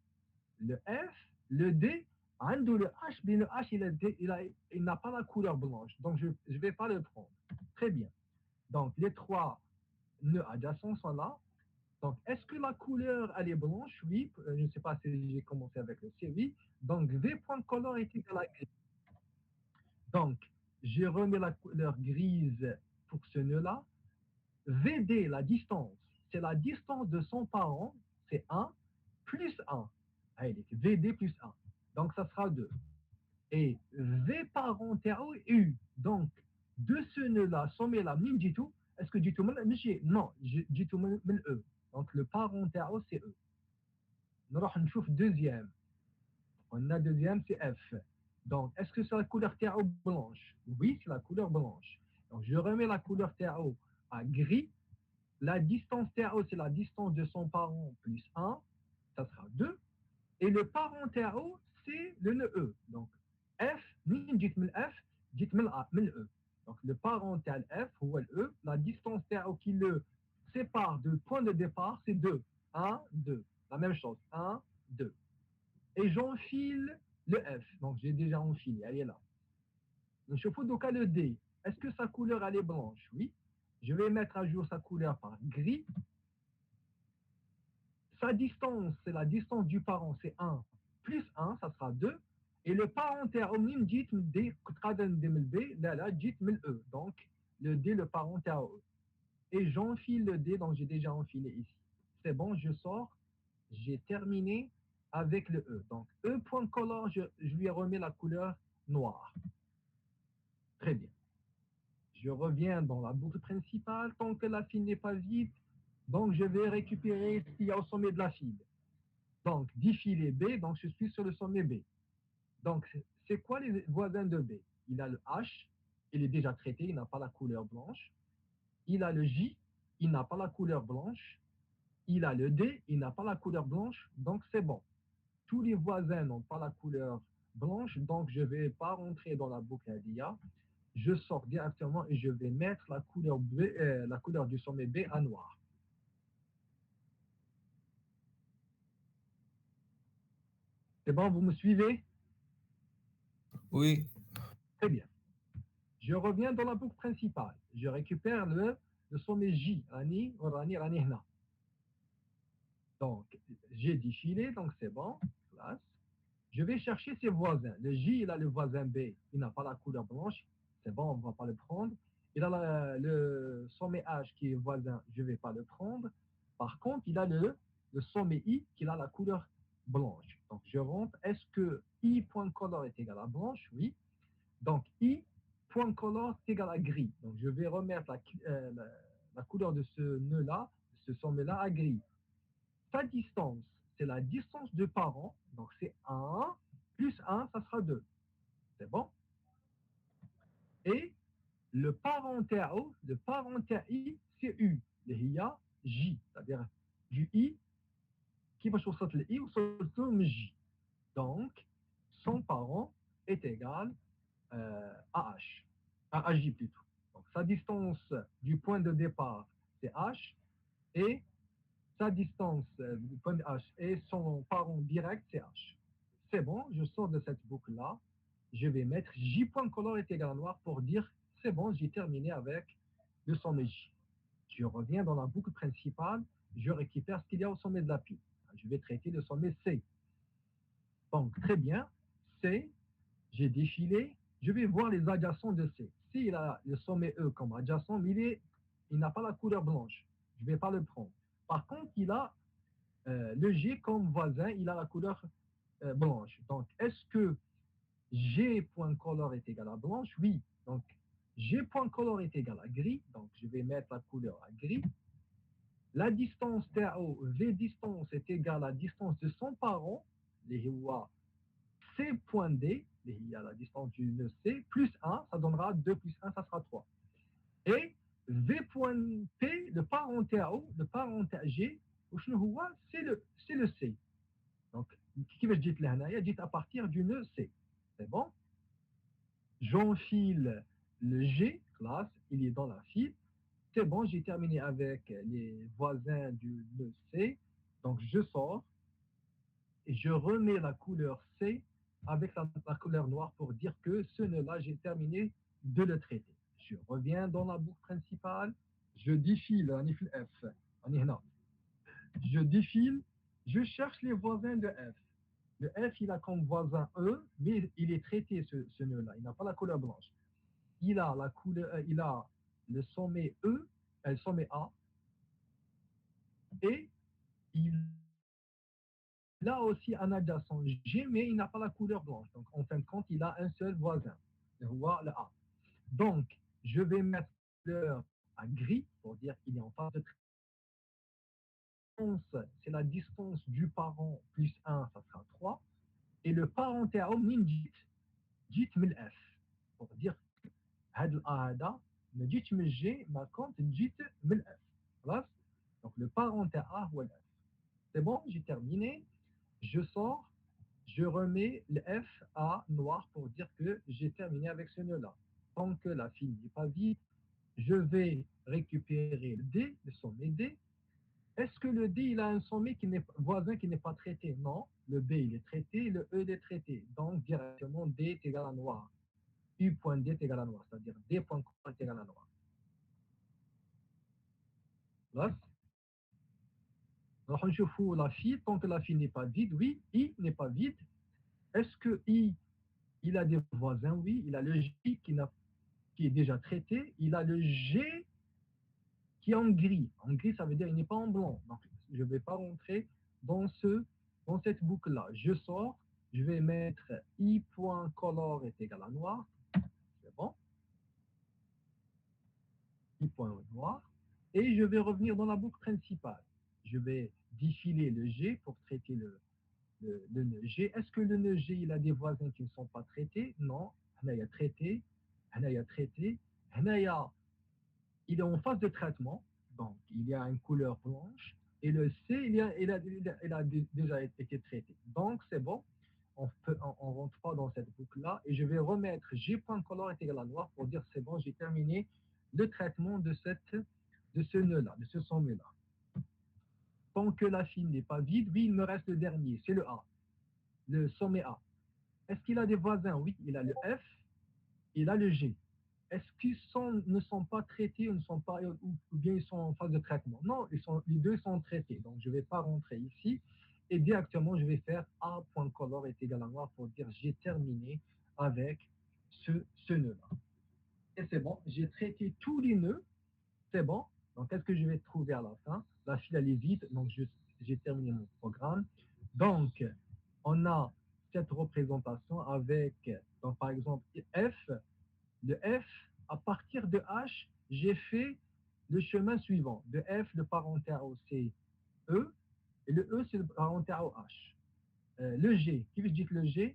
le F, le D. Le H, mais le H, il n'a pas la couleur blanche. Donc, je ne vais pas le prendre. Très bien. Donc, les trois nœuds adjacents sont là. Donc, est-ce que la couleur, elle est blanche? Oui. Je ne sais pas si j'ai commencé avec le C, oui. Donc, V.color est égal à gris. Donc, je remets la couleur grise pour ce nœud-là. VD, la distance, c'est la distance de son parent, c'est 1, plus 1. Allez, VD plus 1. Donc, ça sera 2. Et V parent TAO U. Donc, de ce nœud-là, sommet-là, du tout, est-ce que du tout, non, du tout, E. Donc, le parent TAO, c'est E. Nous allons deuxième. On a deuxième, c'est F. Donc, est-ce que c'est la couleur TAO blanche? Oui, c'est la couleur blanche. Donc, je remets la couleur TAO à gris. La distance TAO, c'est la distance de son parent plus 1. Ça sera 2. Et le parent TAO, c'est le nœud E. Donc, F, F, جيت من E. Donc le parent تاع F هو E, la distance تاعو qui le sépare du point de départ c'est 2. 1, 2. La même chose. 1, 2. Et j'enfile le F. Donc j'ai déjà enfilé, elle est là. Donc je fais donc le D. Est-ce que sa couleur elle est blanche? Oui. Je vais mettre à jour sa couleur par gris. Sa distance, c'est la distance du parent, c'est 1 plus 1, ça sera 2. Et le parent تاعو منين جيت من D كنت قادر ندي من B لا جيت من E. Donc le D, le parent تاعو E. Et j'enfile le D, donc j'ai déjà enfilé ici. C'est bon, je sors. J'ai terminé avec le E. Donc E.color, je lui remets la couleur noire. Très bien. Je reviens dans la boucle principale tant que la file n'est pas vide. Donc je vais récupérer ce qu'il y a au sommet de la file. Donc, défilé B, donc je suis sur le sommet B. Donc, c'est quoi les voisins de B? Il a le H, il est déjà traité, il n'a pas la couleur blanche. Il a le J, il n'a pas la couleur blanche. Il a le D, il n'a pas la couleur blanche, donc c'est bon. Tous les voisins n'ont pas la couleur blanche, donc je ne vais pas rentrer dans la boucle ADIA. Je sors directement et je vais mettre la couleur, B, la couleur du sommet B à noir. C'est bon, vous me suivez? Oui. Très bien. Je reviens dans la boucle principale. Je récupère le sommet J. Rani, Rani, Rani, Hna. Donc, j'ai défilé, donc c'est bon. Classe. Je vais chercher ses voisins. Le J, il a le voisin B. Il n'a pas la couleur blanche. C'est bon, on ne va pas le prendre. Il a le sommet H qui est voisin. Je ne vais pas le prendre. Par contre, il a le sommet I qui a la couleur blanche. Donc, je rentre. Est-ce que I.color est égal à blanche? Oui. Donc, I.color est égal à gris. Donc, je vais remettre la couleur de ce nœud-là, ce sommet-là à gris. Sa distance, c'est la distance de parent. Donc, c'est 1 plus 1, ça sera 2. C'est bon? Et le parent TAO, le parent TAI, c'est U. Le HIA, J. C'est-à-dire du I qui va sur le I ou sur le J. Donc, son parent est égal à H. À J plutôt. Donc, sa distance du point de départ, c'est H. Et sa distance du point de H et son parent direct, c'est H. C'est bon, je sors de cette boucle-là. Je vais mettre J.color est égal à noir pour dire c'est bon, j'ai terminé avec le sommet J. Je reviens dans la boucle principale, je récupère ce qu'il y a au sommet de la pile. Je vais traiter le sommet C. Donc, très bien, C, j'ai défilé, je vais voir les adjacents de C. S'il a le sommet E comme adjacent, mais il n'a pas la couleur blanche, je ne vais pas le prendre. Par contre, il a le G comme voisin, il a la couleur blanche. Donc, est-ce que G.color est égal à blanche? Oui. Donc, G.color est égal à gris. Donc, je vais mettre la couleur à gris. La distance TAO, V distance est égale à la distance de son parent, les C.D, il y a la distance du nœud C, plus 1, ça donnera 2 plus 1, ça sera 3. Et V.P, le parent TAO, le parent TAG, c'est le C. Donc, qui va dire là, dit à partir du nœud C. C'est bon? J'enfile le G, classe, il est dans la file. C'est bon, j'ai terminé avec les voisins du nœud C. Donc, je sors et je remets la couleur C avec la couleur noire pour dire que ce nœud-là, j'ai terminé de le traiter. Je reviens dans la boucle principale. Je défile, F. Je défile, je cherche les voisins de F. Le F, il a comme voisin E, mais il est traité, ce nœud-là. Il n'a pas la couleur blanche. Il a la couleur, il a le sommet E, le sommet A, et il a aussi un adjacent G, mais il n'a pas la couleur blanche. Donc, en fin de compte, il a un seul voisin, le A. Donc, je vais mettre la couleur à gris pour dire qu'il est en phase de traitement. C'est la distance du parent plus 1, ça sera 3. Et le parent تاعو منين جيت من F pour dire هذا الA هذا ما جيتش من G ما كنت جيت من F. خلاص. Donc le parent تاع A هو F. C'est bon, j'ai terminé. Je sors, je remets le F à noir pour dire que j'ai terminé avec ce nœud-là. Tant que la file n'est pas vide, je vais récupérer le D, le sommet D. Est-ce que le D, il a un sommet voisin qui n'est pas traité? Non. Le B, il est traité, le E, il est traité. Donc, directement, D est égal à noir. U.D est égal à noir, c'est-à-dire D.com est égal à noir. Là, alors, je fous la file, tant que la file n'est pas vide, oui, I n'est pas vide. Est-ce que I, il a des voisins? Oui, il a le J qui est déjà traité, il a le G qui est en gris. En gris, ça veut dire qu'il n'est pas en blanc. Donc, je ne vais pas rentrer dans cette boucle-là. Je sors, je vais mettre i.color est égal à noir. C'est bon. i.noir. Et je vais revenir dans la boucle principale. Je vais défiler le G pour traiter le nœud G. Est-ce que le nœud G, il a des voisins qui ne sont pas traités? Non. Il y a traité. Il y a traité. Il est en phase de traitement. Donc, il y a une couleur blanche. Et le C, il a déjà été traité. Donc, c'est bon. On ne rentre pas dans cette boucle-là. Et je vais remettre G.color est égal à noir pour dire c'est bon, j'ai terminé le traitement de ce nœud-là, de ce sommet-là. Tant que la file n'est pas vide, oui, il me reste le dernier, c'est le A, le sommet A. Est-ce qu'il a des voisins? Oui, il a le F, il a le G. Est-ce qu'ils ne sont pas traités ou bien ils sont en phase de traitement? Non, les deux sont traités. Donc, je ne vais pas rentrer ici. Et directement, je vais faire A.color est égal à noir pour dire j'ai terminé avec ce nœud-là. Et c'est bon, j'ai traité tous les nœuds. C'est bon. Donc, qu'est-ce que je vais trouver à la fin? La file, elle est vide. Donc, j'ai terminé mon programme. Donc, on a cette représentation avec, donc, par exemple, F. De F, à partir de H, j'ai fait le chemin suivant. De F, le parent terreau, c'est E. Et le E, c'est le parent terreau H. Le G, qui veut dire que le G?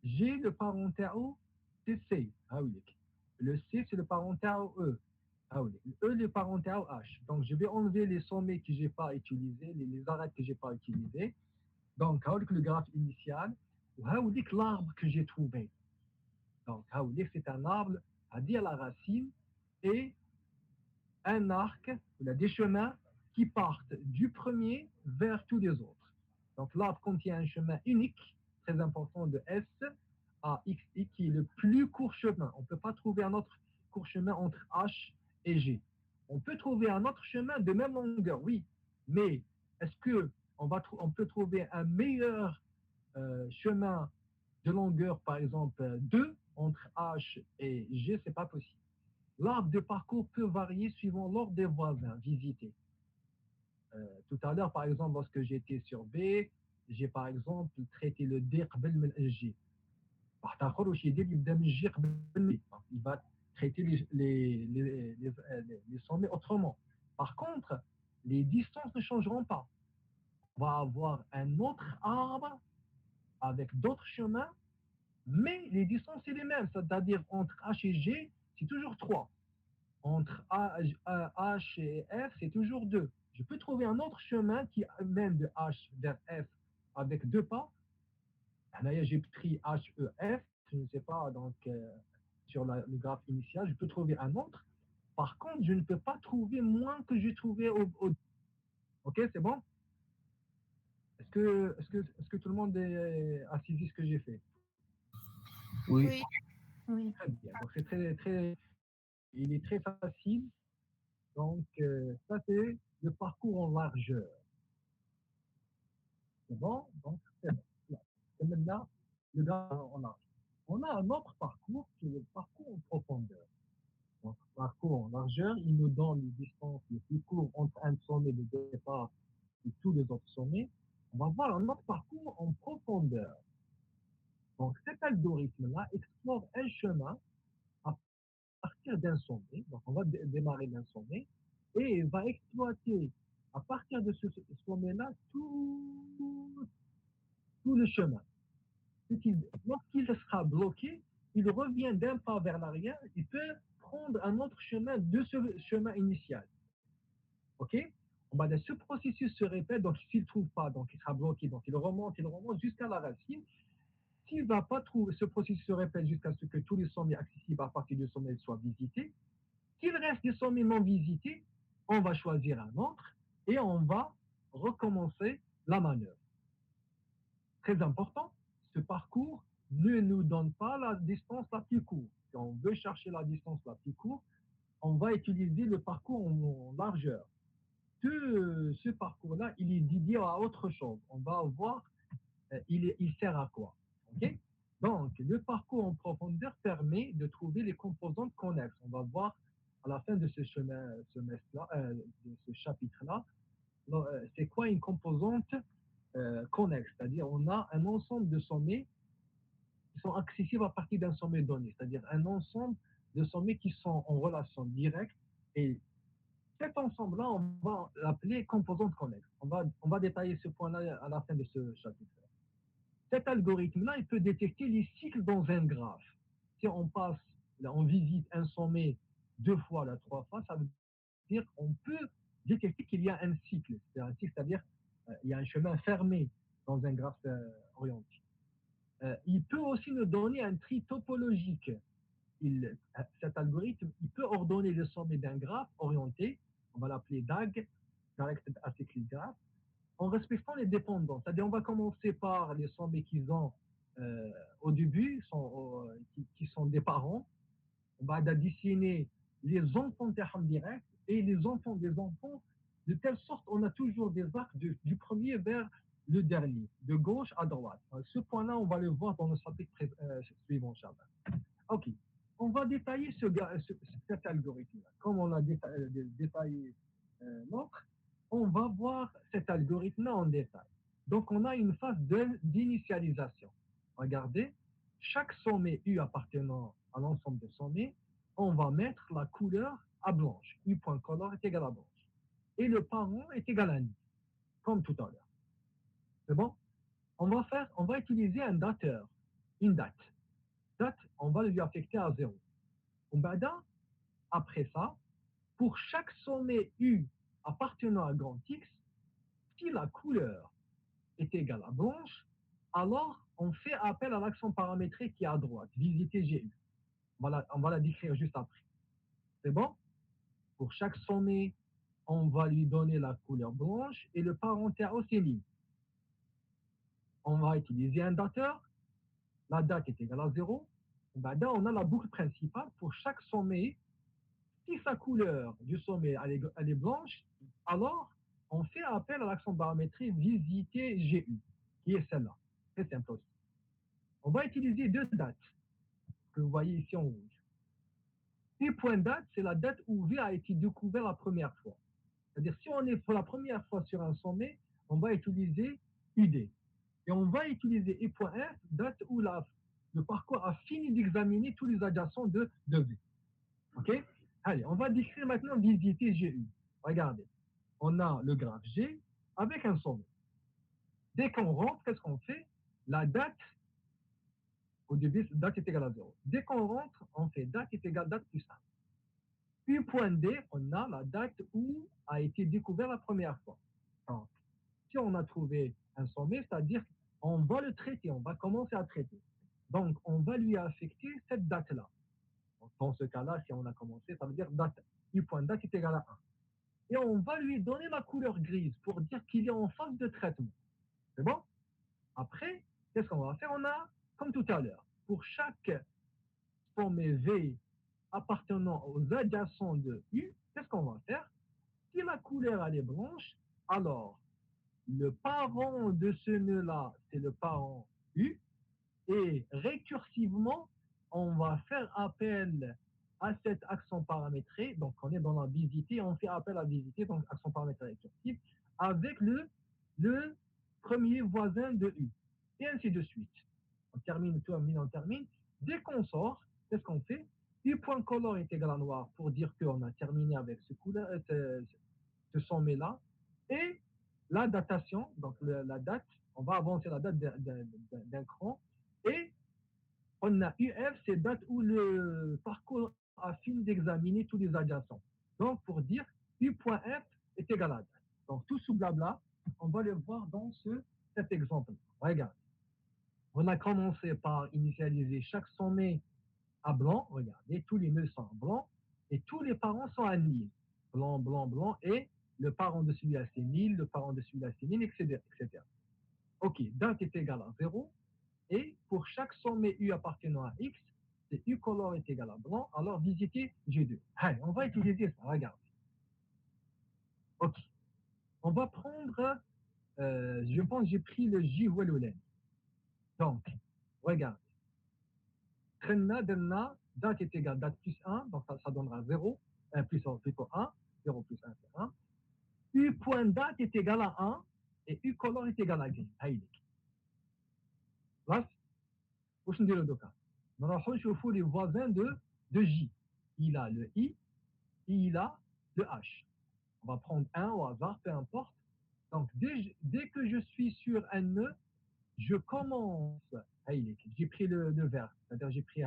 G, le parent terreau, c'est C. Ah oui. Le C, c'est le parent terreau E. Ah oui. Le E, le parent terreau H. Donc, je vais enlever les sommets que je n'ai pas utilisés, les arêtes que je n'ai pas utilisés. Donc, avec le graphe initial, avec l'arbre que j'ai trouvé. Donc, c'est un arbre à dire la racine et un arc, il a des chemins qui partent du premier vers tous les autres. Donc, l'arbre contient un chemin unique, très important, de S à XI, qui est le plus court chemin. On ne peut pas trouver un autre court chemin entre H et G. On peut trouver un autre chemin de même longueur, oui, mais est-ce qu'on peut trouver un meilleur chemin de longueur, par exemple 2, entre H et G, c'est pas possible. L'arbre de parcours peut varier suivant l'ordre des voisins visités. Tout à l'heure, par exemple, lorsque j'étais sur B, j'ai par exemple traité le D قبل من G. واحد آخر واش يدير يبدا من G قبل من B. Il va traiter les sommets autrement. Par contre, les distances ne changeront pas. On va avoir un autre arbre avec d'autres chemins, mais les distances, c'est les mêmes. C'est-à-dire, entre H et G, c'est toujours 3. Entre H et F, c'est toujours 2. Je peux trouver un autre chemin qui mène de H vers F avec 2 pas. Là, j'ai pris H, E, F. Je ne sais pas, donc, sur le graphe initial, je peux trouver un autre. Par contre, je ne peux pas trouver moins que j'ai trouvé au. OK, c'est bon? Est-ce que tout le monde a saisi ce que j'ai fait? Oui. Oui. Oui. Très bien. Donc, c'est il est très facile. Donc, ça, c'est le parcours en largeur. C'est bon? Donc, c'est bon. Et maintenant, le graphe en largeur. On a un autre parcours qui est le parcours en profondeur. Donc, parcours en largeur, il nous donne les distances les plus courtes entre un sommet de départ et tous les autres sommets. On va voir un autre parcours en profondeur. Donc, cet algorithme-là explore un chemin à partir d'un sommet. Donc, on va démarrer d'un sommet et va exploiter à partir de ce sommet-là tout le chemin. Lorsqu'il sera bloqué, il revient d'un pas vers l'arrière, il peut prendre un autre chemin de ce chemin initial. OK? Ce processus se répète, donc s'il ne trouve pas, donc il sera bloqué, donc il remonte jusqu'à la racine. S'il ne va pas trouver, ce processus se répète jusqu'à ce que tous les sommets accessibles à partir du sommet soient visités. S'il reste des sommets non visités, on va choisir un autre et on va recommencer la manœuvre. Très important, ce parcours ne nous donne pas la distance la plus courte. Si on veut chercher la distance la plus courte, on va utiliser le parcours en largeur. Ce parcours-là, il est dédié à autre chose. On va voir, il sert à quoi. Okay. Donc, le parcours en profondeur permet de trouver les composantes connexes. On va voir à la fin de ce chapitre-là, c'est quoi une composante connexe, c'est-à-dire on a un ensemble de sommets qui sont accessibles à partir d'un sommet donné, c'est-à-dire un ensemble de sommets qui sont en relation directe et cet ensemble-là, on va l'appeler composante connexe. On va détailler ce point-là à la fin de ce chapitre. Cet algorithme-là, il peut détecter les cycles dans un graphe. Si on visite un sommet 2 fois, là, 3 fois, ça veut dire qu'on peut détecter qu'il y a un cycle. C'est-à-dire il y a un chemin fermé dans un graphe orienté. Il peut aussi nous donner un tri topologique. Cet algorithme, il peut ordonner le sommet d'un graphe orienté, on va l'appeler DAG, Directed Acyclic Graph, en respectant les dépendances. C'est-à-dire on va commencer par les sommets qu'ils ont au début, qui sont des parents. On va additionner les enfants d'Aham direct et les enfants des enfants, de telle sorte on a toujours des arcs du premier vers le dernier, de gauche à droite. Ce point-là, on va le voir dans le chapitre suivant, Inch'Allah. Ok. On va détailler cet algorithme-là. Comme on a détaillé l'autre, on va voir cet algorithme-là en détail. Donc, on a une phase d'initialisation. Regardez, chaque sommet U appartenant à l'ensemble des sommets, on va mettre la couleur à blanche. U.color est égal à blanche. Et le parent est égal à nid, comme tout à l'heure. C'est bon? On va utiliser un dateur, une date. Date, on va lui affecter à 0. Après ça, pour chaque sommet U appartenant à grand X, si la couleur est égale à blanche, alors on fait appel à l'action paramétrée qui est à droite, visiter GU. On va la décrire juste après. C'est bon? Pour chaque sommet, on va lui donner la couleur blanche et le parenthère aussi ligne. On va utiliser un dateur. La date est égale à 0. On a la boucle principale. Pour chaque sommet, si sa couleur du sommet elle est blanche, alors on fait appel à l'action paramétrée visiter GU, qui est celle-là. C'est simple aussi. On va utiliser deux dates que vous voyez ici en rouge. P point date, c'est la date où V a été découvert la première fois. C'est-à-dire, si on est pour la première fois sur un sommet, on va utiliser UD. Et on va utiliser E.F, date où le parcours a fini d'examiner tous les adjacents de V. OK? Allez, on va décrire maintenant visiter GU. Regardez, on a le graphe G avec un sommet. Dès qu'on rentre, qu'est-ce qu'on fait? La date, au début, date est égale à 0. Dès qu'on rentre, on fait date est égale à date plus 1. Puis point D, on a la date où a été découvert la première fois. Donc, si on a trouvé un sommet, c'est-à-dire on va le traiter, on va commencer à traiter. Donc, on va lui affecter cette date-là. Dans ce cas-là, si on a commencé, ça veut dire date, U.date est égal à 1. Et on va lui donner la couleur grise pour dire qu'il est en phase de traitement. C'est bon? Après, qu'est-ce qu'on va faire? On a, comme tout à l'heure, pour chaque sommet V appartenant aux adjacents de U, qu'est-ce qu'on va faire? Si la couleur elle est blanche, alors le parent de ce nœud-là, c'est le parent U, et récursivement, on va faire appel à cet accent paramétré, donc on est dans la visiter, on fait appel à visiter, donc accent paramétré récursif, avec le premier voisin de U, et ainsi de suite. On termine. Dès qu'on sort, qu'est-ce qu'on fait? U.color est égal à noir pour dire qu'on a terminé avec ce sommet-là, et la datation, donc la date, on va avancer la date d'un cran, et on a UF, c'est date où le parcours a fini d'examiner tous les adjacents. Donc, pour dire U.F est égal à date. Donc, tout ce blabla, on va le voir dans cet exemple. Regarde. On a commencé par initialiser chaque sommet à blanc. Regardez, tous les nœuds sont en blanc et tous les parents sont à nil. Blanc, blanc, blanc. Et le parent de celui-là, c'est nil, le parent de celui-là, c'est nil, etc., etc. OK, date est égal à 0. Et pour chaque sommet U appartenant à X, c'est U color est égal à blanc. Alors, visitez G2. Allez, on va utiliser ça. Regarde. OK. On va prendre, je pense que j'ai pris le J ou le Len. Donc, regarde. Trenna, Denna, date est égal à date plus 1, donc ça donnera 0, 1 plus 1, plutôt 1, 0 plus 1, c'est 1. U point date est égal à 1, et U color est égal à green. هايلك. خلاص؟ واش نديرو دوكا؟ نروحو نشوفو les voisins de J. Il a le I, il a le H. On va prendre un au hasard, peu importe. Donc, dès que je suis sur un nœud, je commence. J'ai pris le vert, c'est-à-dire j'ai pris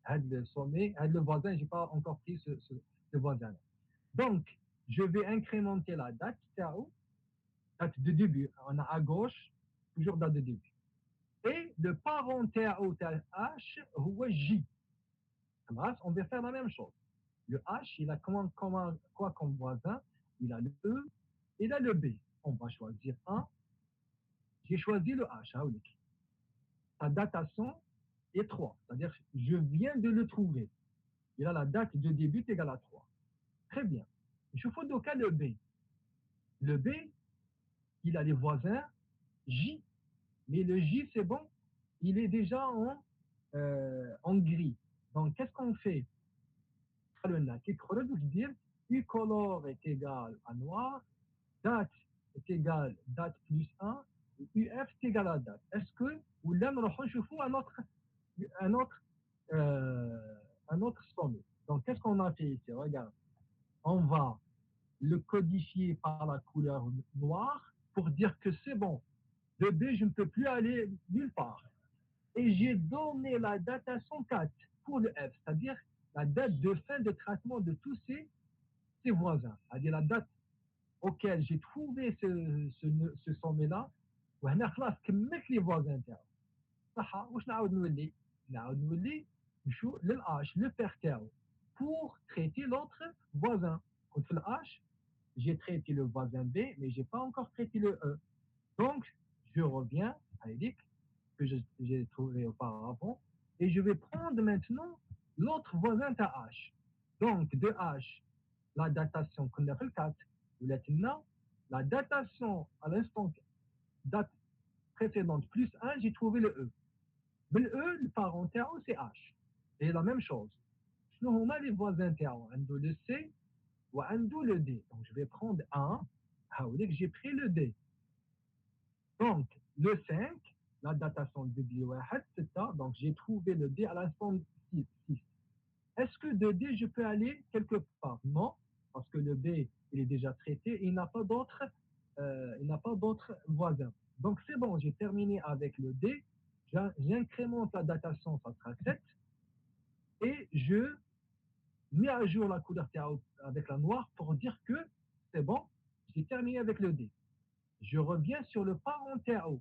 le sommet, le voisin, je n'ai pas encore pris ce voisin-là. Donc, je vais incrémenter la date, date de début. On a à gauche, toujours date de début. Et le parent H, ou J. On va faire la même chose. Le H, il a quoi comme voisin? Il a le E, il a le B. On va choisir un. J'ai choisi le H. Sa datation est 3. C'est-à-dire, je viens de le trouver. Il a la date de début égale à 3. Très bien. Je fais donc le B. Le B, il a les voisins J. Mais le J, c'est bon, il est déjà en gris. Donc, qu'est-ce qu'on fait? Dire U color est égal à noir, date est égal à date plus 1, et UF est égal à date. Est-ce que, ou là, nous allons un autre sommet. Donc, qu'est-ce qu'on a fait ici? Regarde, on va le codifier par la couleur noire pour dire que c'est bon. De B, je ne peux plus aller nulle part. Et j'ai donné la datation 4 pour le F, c'est-à-dire la date de fin de traitement de tous ces voisins. C'est-à-dire la date auquel j'ai trouvé ce sommet-là. وهنا خلاص كملت لي voisins تاعو. صح واش نعاود نولي؟ نعاود نولي نشوف للH, le père تاعو pour traiter l'autre voisin. Contre le H, j'ai traité le voisin B, mais je n'ai pas encore traité le E. Donc, je reviens à l'IC que j'ai trouvé auparavant et je vais prendre maintenant l'autre voisin de H. Donc, de H, la datation qu'on a fait le 4, la datation à l'instant date précédente plus 1, j'ai trouvé le E. Mais le E, le parent terreau, c'est H. Et la même chose. Nous, on a les voisins terreau, un le C ou un le D. Donc, je vais prendre 1. Ah, vous voyez que j'ai pris le D. Donc, le 5, la datation de B1, c'est ça. Donc, j'ai trouvé le D à l'instant 6. Est-ce que de D, je peux aller quelque part? Non, parce que le B, il est déjà traité et il n'a pas d'autres voisins. Donc, c'est bon, j'ai terminé avec le D. J'incrémente la datation, ça sera 7. Et je mets à jour la couleur avec la noire pour dire que c'est bon, j'ai terminé avec le D. Je reviens sur le parent terreau.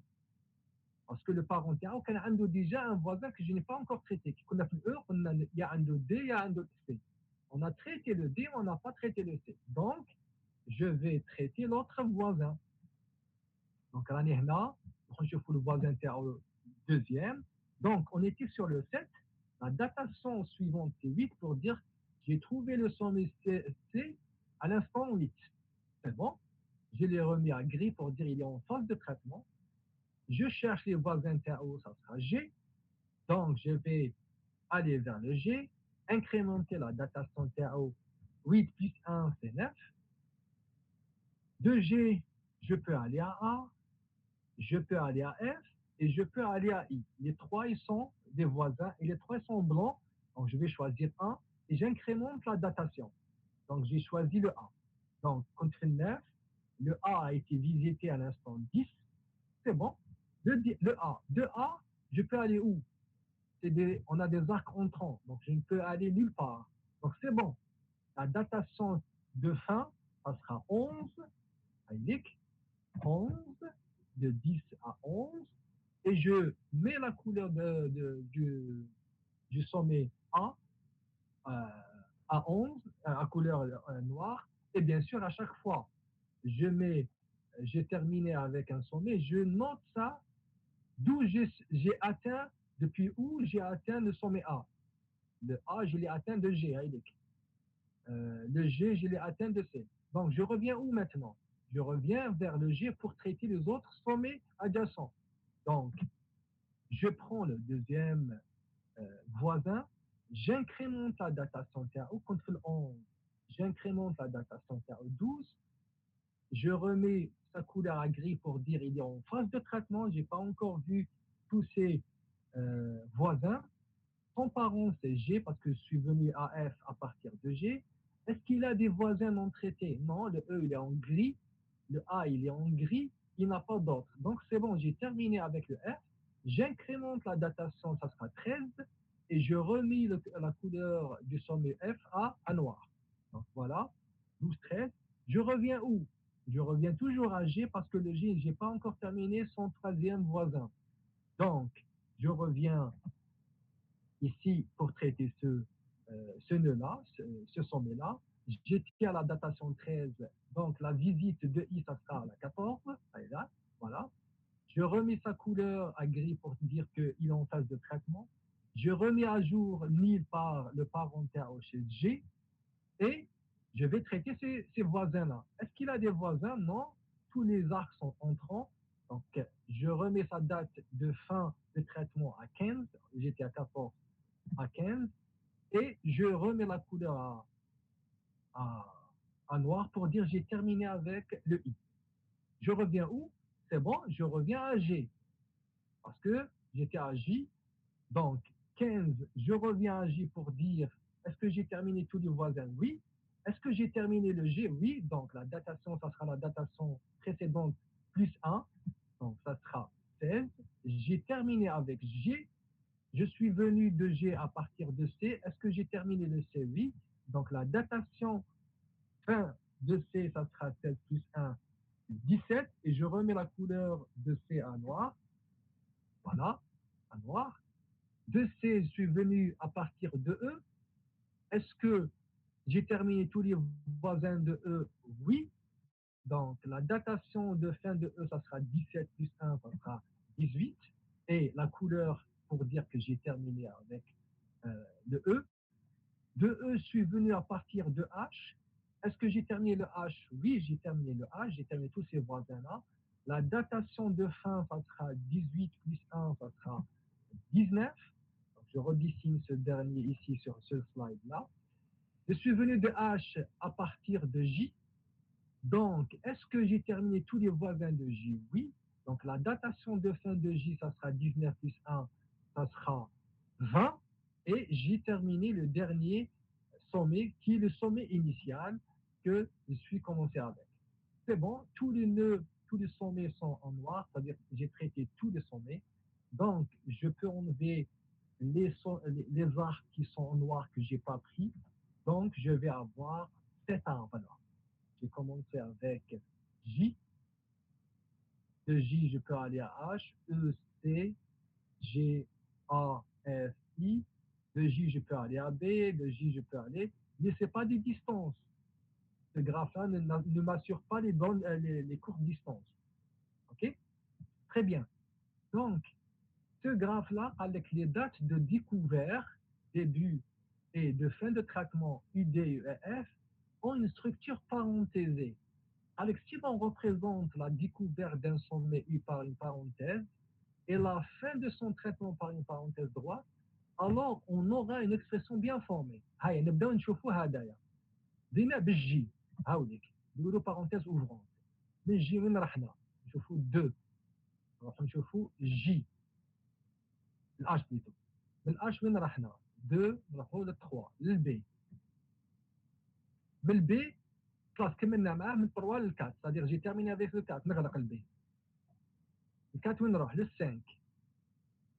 Parce que le parent terreau, il a déjà un voisin que je n'ai pas encore traité. Il y a un D, il y a un C. On a traité le D, on n'a pas traité le C. Donc, je vais traiter l'autre voisin. Donc, là, je fais le voisin terreau deuxième. Donc, on était sur le 7. La datation suivante, c'est 8 pour dire j'ai trouvé le sommet C à l'instant 8. C'est bon. Je l'ai remis à gris pour dire il est en phase de traitement. Je cherche les voisins terreau, ça sera G. Donc, je vais aller vers le G, incrémenter la datation terreau. 8 plus 1, c'est 9. De G, je peux aller à A, je peux aller à F et je peux aller à I. Les trois, ils sont des voisins et les trois sont blancs. Donc, je vais choisir un et j'incrémente la datation. Donc, j'ai choisi le A. Donc, contre 9, le A a été visité à l'instant 10. C'est bon. Le A. De A, je peux aller où? On a des arcs entrants, donc je ne peux aller nulle part. Donc, c'est bon. La datation de fin, ça sera 11, 11, de 10 à 11. et je mets la couleur du sommet A à 11, à couleur noire. Et bien sûr, à chaque fois, j'ai terminé avec un sommet, je note ça, d'où j'ai atteint, depuis où j'ai atteint le sommet A. Le A, je l'ai atteint de G, le G, je l'ai atteint de C. Donc, je reviens où maintenant? Je reviens vers le G pour traiter les autres sommets adjacents. Donc, je prends le deuxième voisin, j'incrémente la datation TAO contre le 11. J'incrémente la datation TAO 12. Je remets sa couleur à gris pour dire il est en phase de traitement. Je n'ai pas encore vu tous ces voisins. Son parent, c'est G parce que je suis venu à F à partir de G. Est-ce qu'il a des voisins non traités? Non, le E, il est en gris. Le A, il est en gris. Il n'a pas d'autres. Donc, c'est bon, j'ai terminé avec le F. J'incrémente la datation, ça sera 13. Et je remets la couleur du sommet F à noir. Donc, voilà, 12, 13. Je reviens où? Je reviens toujours à G parce que le G, je n'ai pas encore terminé son troisième voisin. Donc, je reviens ici pour traiter ce nœud-là, ce sommet-là. J'étais à la datation 13, donc la visite de I, ça sera à la 14, là, voilà. Je remets sa couleur à gris pour dire qu'il est en phase de traitement. Je remets à jour nil par le parent TAO chez G et je vais traiter ces voisins-là. Est-ce qu'il a des voisins? Non. Tous les arcs sont entrants. Donc, je remets sa date de fin de traitement à 15. J'étais à 14 à 15 et je remets la couleur à noir pour dire j'ai terminé avec le I. Je reviens où? C'est bon, je reviens à G parce que j'étais à J. Donc 15, je reviens à J pour dire est-ce que j'ai terminé tous les voisins? Oui. Est-ce que j'ai terminé le G? Oui. Donc la datation, ça sera la datation précédente plus 1. Donc ça sera 16. J'ai terminé avec G. Je suis venu de G à partir de C. Est-ce que j'ai terminé le C? Oui. Donc la datation fin de C, ça sera 16 plus 1, 17. Et je remets la couleur de C à noir. Voilà, à noir. De C, je suis venu à partir de E. Est-ce que j'ai terminé tous les voisins de E? Oui. Donc la datation de fin de E, ça sera 17 plus 1, ça sera 18. Et la couleur pour dire que j'ai terminé avec le E. De E, je suis venu à partir de H. Est-ce que j'ai terminé le H? Oui, j'ai terminé le H, j'ai terminé tous ces voisins-là. La datation de fin, ça sera 18 plus 1, ça sera 19. Donc, je redessine ce dernier ici sur ce slide-là. Je suis venu de H à partir de J. Donc, est-ce que j'ai terminé tous les voisins de J? Oui. Donc, la datation de fin de J, ça sera 19 plus 1, ça sera 20. Et j'ai terminé le dernier sommet, qui est le sommet initial que je suis commencé avec. C'est bon, tous les nœuds, tous les sommets sont en noir, c'est-à-dire que j'ai traité tous les sommets. Donc, je peux enlever les arcs qui sont en noir que je n'ai pas pris. Donc, je vais avoir 7 arbres-là. J'ai commencé avec J. De J, je peux aller à H, E, C, G, A, F, I. De J, je peux aller à B. De J, je peux aller. Mais ce n'est pas des distances. Ce graphe-là ne m'assure pas les courtes distances. OK? Très bien. Donc, ce graphe-là, avec les dates de découvert, début et de fin de traitement UD et UEF, ont une structure parenthésée. Avec si on représente la découverte d'un sommet U par une parenthèse et la fin de son traitement par une parenthèse droite, alors on aura une expression bien formée. هاي نبداو نشوفوا هدايا. بدينا بالجي هاوليك نديروا parenthèse ouvrante. من جي وين رحنا؟ نشوفوا 2. نروحوا نشوفوا جي الاش بليتو. من الاش وين رحنا؟ 2 نروحوا لل 3 للبي. من البي خلاص كملنا معاه من 3 لل 4 c'est-à-dire j'ai terminé avec le 4 نغلق البي. ال 4 وين نروح؟ لل 5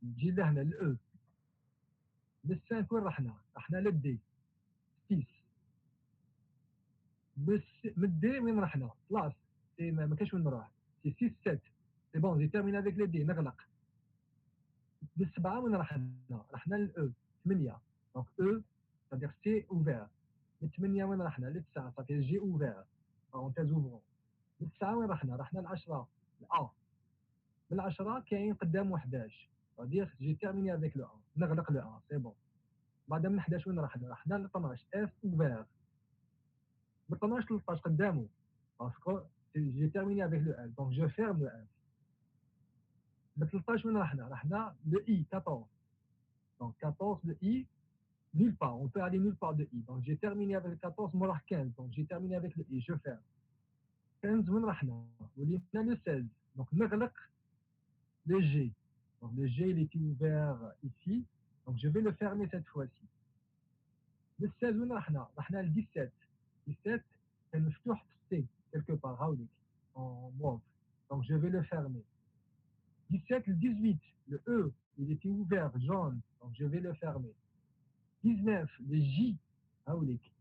نجي لهنا الاو. من 5 وين رحنا؟ رحنا للدي 6. من الدي وين رحنا؟ خلاص ما كاش وين نروح. سي 6 7 سي بون جي تيرميني افيك لي دي نغلق. بالسبعة وين رحنا للأو 8 دونك أو c'est-à-dire سي اوفير من 8 وين رحنا للتسعة صافي جي اوفير بارونتيز اوفرون من 9 وين رحنا ل 10 الأ من 10 كاين قدامه 11 c'est-à-dire جي تيرميني افيك لو 1 نغلق لو 1 سي بون بعد من 11 وين رحنا ل 12 اف اوفير من 12 ل 13 قدامه باسكو جي تيرميني افيك لو ال دونك جو فيرم لو ال من 13 وين رحنا لو اي 14 donc 14 le i nulle part on peut aller nulle part de i donc j'ai terminé avec le 14 موراه 15 donc j'ai terminé avec le i je ferme 15 وين رحنا ولينا le 16 donc نغلق le G. Donc le G il était ouvert ici. Donc je vais le fermer cette fois-ci. Le 16 وين رحنا le 17. 17 c'est مفتوح في C quelque part هاوليك en mauve. Donc je vais le fermer. 17 le 18 le E il était ouvert jaune donc je vais le fermer. 19 le J هاوليك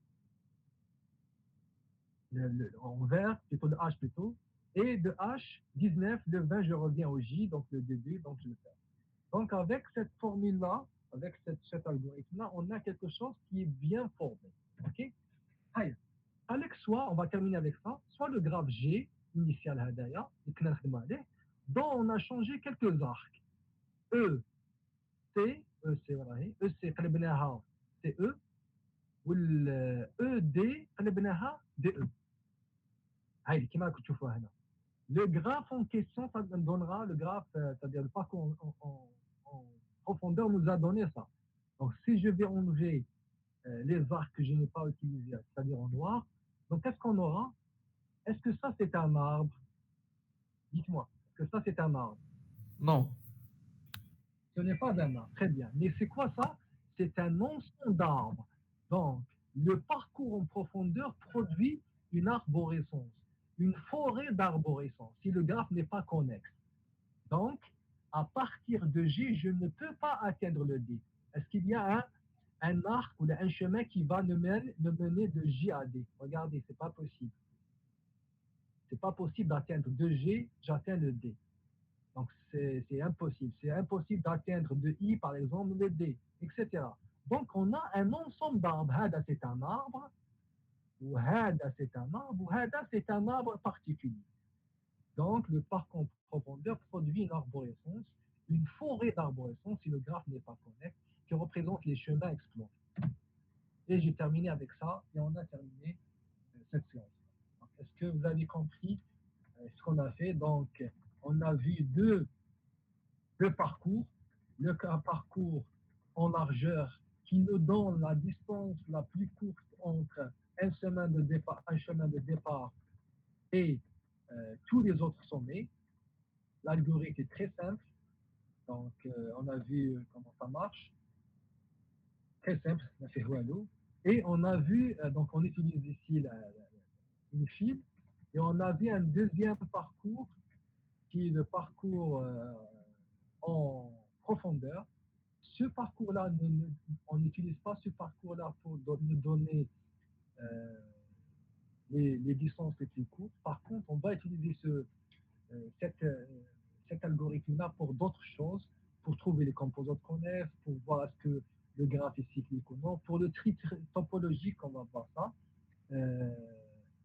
en vert plutôt le H plutôt et de H 19 le 20 je reviens au J donc le début donc je le ferme. Donc, avec cette formule-là, avec cet algorithme-là, on a quelque chose qui est bien formé. OK? Allez, avec soit, on va terminer avec ça, soit le graphe G, initial Hadaya, dont on a changé quelques arcs. E, C, E, C, voilà, E, C, c'est E, ou E, D, DE. Allez, qui m'a écouté le graphe en question, ça me donnera le graphe, c'est-à-dire le parcours en profondeur nous a donné ça. Donc si je vais enlever les arcs que je n'ai pas utilisés, c'est-à-dire en noir, donc qu'est-ce qu'on aura? Est-ce que ça c'est un arbre? Dites-moi, est-ce que ça c'est un arbre? Non. Ce n'est pas un arbre, très bien. Mais c'est quoi ça? C'est un ensemble d'arbres. Donc le parcours en profondeur produit une arborescence, une forêt d'arborescence, si le graphe n'est pas connexe. Donc, à partir de G, je ne peux pas atteindre le D. Est-ce qu'il y a un arc ou un chemin qui va me mener de J à D? Regardez, c'est pas possible. C'est pas possible d'atteindre de G, j'atteins le D. Donc, c'est impossible. C'est impossible d'atteindre de I, par exemple, le D, etc. Donc, on a un ensemble d'arbres. Hada, c'est un arbre. Ou Hada, c'est un arbre. Ou Hada, c'est un arbre particulier. Donc, le parc en profondeur produit une arborescence, une forêt d'arborescence, si le graphe n'est pas connexe, qui représente les chemins explorés. Et j'ai terminé avec ça, et on a terminé cette séance. Est-ce que vous avez compris ce qu'on a fait? Donc, on a vu deux parcours. Le parcours en largeur qui nous donne la distance la plus courte entre un chemin de départ et tous les autres sommets. L'algorithme est très simple, donc on a vu comment ça marche, très simple, on a fait Wallo, et on a vu, donc on utilise ici une file, et on a vu un deuxième parcours qui est le parcours en profondeur. Ce parcours-là, on n'utilise pas ce parcours-là pour nous donner les distances les plus courtes. Par contre, on va utiliser cet algorithme-là pour d'autres choses, pour trouver les composantes qu'on est, pour voir est-ce que le graphe est cyclique ou non. Pour le tri topologique, on va voir ça.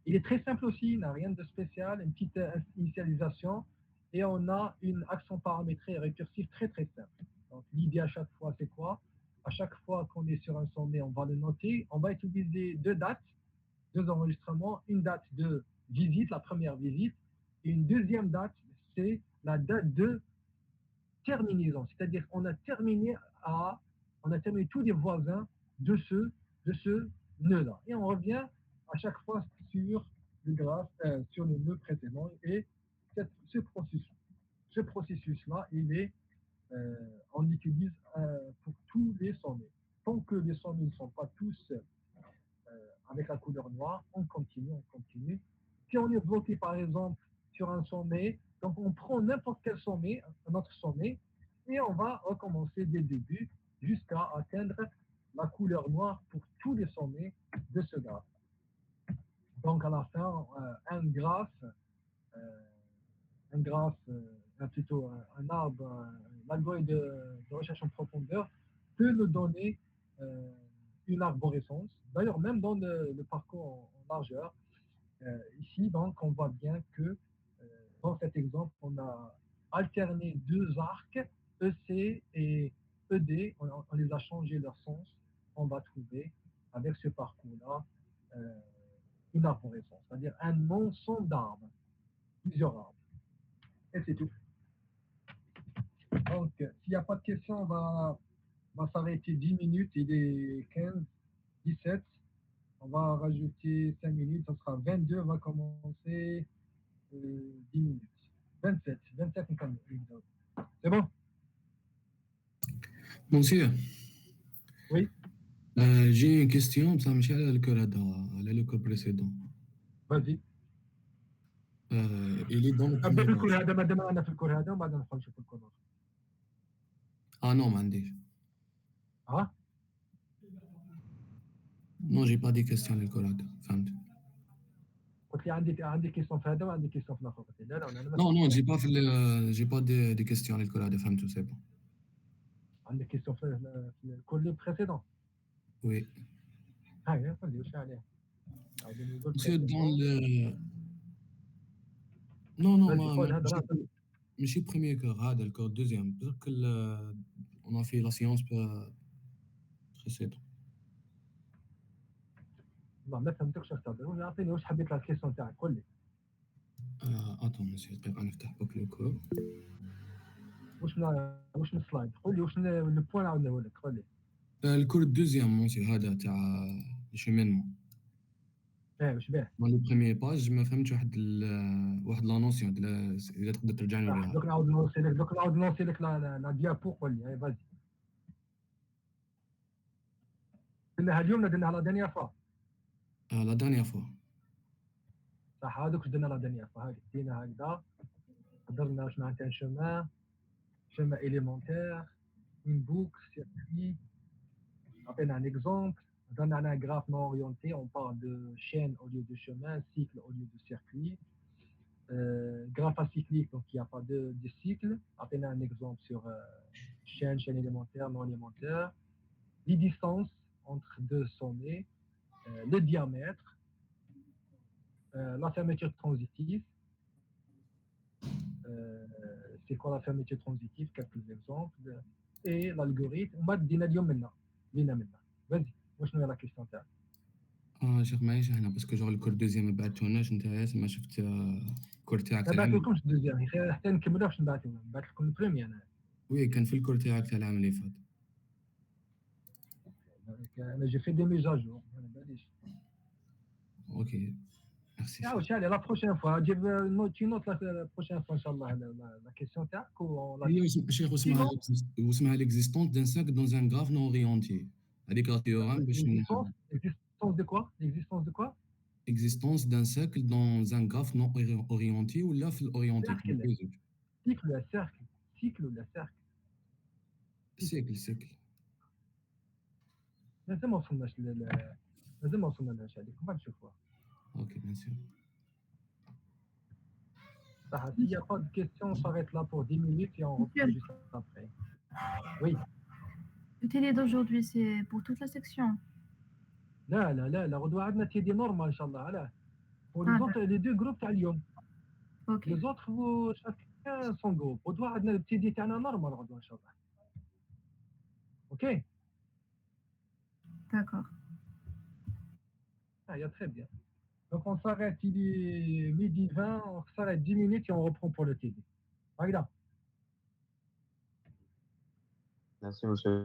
Il est très simple aussi, il n'a rien de spécial, une petite initialisation, et on a une action paramétrée et récursive très très simple. Donc l'idée à chaque fois, c'est quoi? À chaque fois qu'on est sur un sommet, on va le noter. On va utiliser deux dates, deux enregistrements, une date de visite, la première visite, et une deuxième date, c'est la date de terminaison. C'est-à-dire qu'on a terminé tous les voisins de ce nœud-là. Et on revient à chaque fois sur le graphe, sur le nœud précédent. Et ce processus-là, on l'utilise pour tous les sommets. Tant que les sommets ne sont pas tous avec la couleur noire, on continue. Si on est bloqué par exemple sur un sommet, donc on prend n'importe quel sommet, un autre sommet, et on va recommencer dès le début jusqu'à atteindre la couleur noire pour tous les sommets de ce graphe. Donc à la fin, plutôt un arbre, l'algorithme de recherche en profondeur peut nous donner une arborescence. D'ailleurs, même dans le parcours en largeur, ici, donc, on voit bien que dans cet exemple, on a alterné deux arcs, EC et ED, on les a changé leur sens. On va trouver, avec ce parcours-là, une arborescence, c'est-à-dire un ensemble d'arbres, plusieurs arbres. Et c'est tout. Donc, s'il n'y a pas de questions, on va s'arrêter 10 minutes. Il est 15, 17. On va rajouter 5 minutes. Ça sera 22. On va commencer 10 minutes. 27. 27, on commence. C'est bon? Monsieur, Oui. j'ai une question, ça me cherche le cours précédent. Vas-y. Il est dans le ابدا premier في الكور page. هذا، ما دام انا في الكور هذا، وبعد ندخل نشوف الكور الآخر. Ah non, ما عنديش. ها؟ Non, j'ai pas des questions للكور هذا، فهمت. قلت لي عندي كيسيون في هذا وعندي كيسيون في الاخر. قلت لي لا انا ما Non, non, j'ai pas des questions للكور هذا، فهمت، c'est bon. عندك كيسيون في الكور اللي بريسيدون. Oui. هاي خلي واش عليه. عاودوني يقول Monsieur, dans précédent. le... Non, non, Vas-y قول هذا. ماشي premier cours هذا الكور deuxième. Parce que on a fait la séance précédente. والله ما فهمتكش اش تهضر. اعطيني واش حبيت لا الكيسيون تاعك، قول لي. Attends, monsieur, دقيقة نفتح بوك لو كور. واش من السلايد، قول لي واش لو بوان نعاودوه لك، قول لي. الكور الدوزيام monsieur هذا تاع الشيمينمون. واش باه؟ dans le premier page ما فهمتش واحد لا نوسيون اذا تقدر ترجعني ليها. دوك نعاود نوصي لك لا ديابو، قول لي. فازي. درناها اليوم ولا درناها لا دانيير فوا؟ لا دانيير فوا. صح، هذوك درنا لا دانيير فوا. هاك دينا هكذا، هضرنا واش معناتها chemin élémentaire, une boucle, circuit. Rappelle un exemple. Dans un graphe non orienté, on parle de chaîne au lieu de chemin, cycle au lieu de circuit. Graphe acyclique, donc il n'y a pas de cycle. Rappelle un exemple sur chaîne élémentaire, non élémentaire. Les distances entre deux sommets, le diamètre, la fermeture transitive. C'est quoi la fermeture transitive? Quelques exemples. Et l'algorithme. On va dire maintenant. Vas-y, واش هي لا كيسيون تاعك؟ شيخ معيش هنا باسكو جوغ الكور دوزيام ما بعثتوناش نتايا ما شفت الكور تاعك ما تاع العام. بعثلكمش الدوزيام، حتى نكملوها باش نبعث لكم البريمير. انا وي كان في الكور تاعك تاع العام اللي فات. انا جي في دي ميزاجور، ما باليش. اوكي ميرسي. واش عليه لا بروشين فوا جيب نوت لا بروشين فوا ان شاء الله لا كيسيون تاعك. هي شيخ اسمها ليكزيستونس دان ساك دون ان غراف نون اورينتي. هذيك لا تيورام باش l'existence de quoi? L'existence de quoi? Existence d'un cercle dans un graphe non orienté ou là orienté. Cycle ou la cercle? Cycle ou la cercle? Cercle. لازم ما وصلناش هذيك، ما نشوفوها. Ok, bien sûr. S'il n'y a pas de questions, on s'arrête là pour 10 minutes et on reprend juste après. Oui. Le télé d'aujourd'hui, c'est pour toute la section. لا غدوة عندنا تيدي نورمال ان شاء الله. لا pour les autres, les deux groupes تاع اليوم. Ok. Les autres chacun son groupe. غدوة عندنا التيدي تاعنا نورمال غدوة ان شاء الله. Ok. D'accord. Il y a très bien. Donc on s'arrête, il est midi 20, on s'arrête 10 minutes et on reprend pour le TD. Regarde. Merci, monsieur.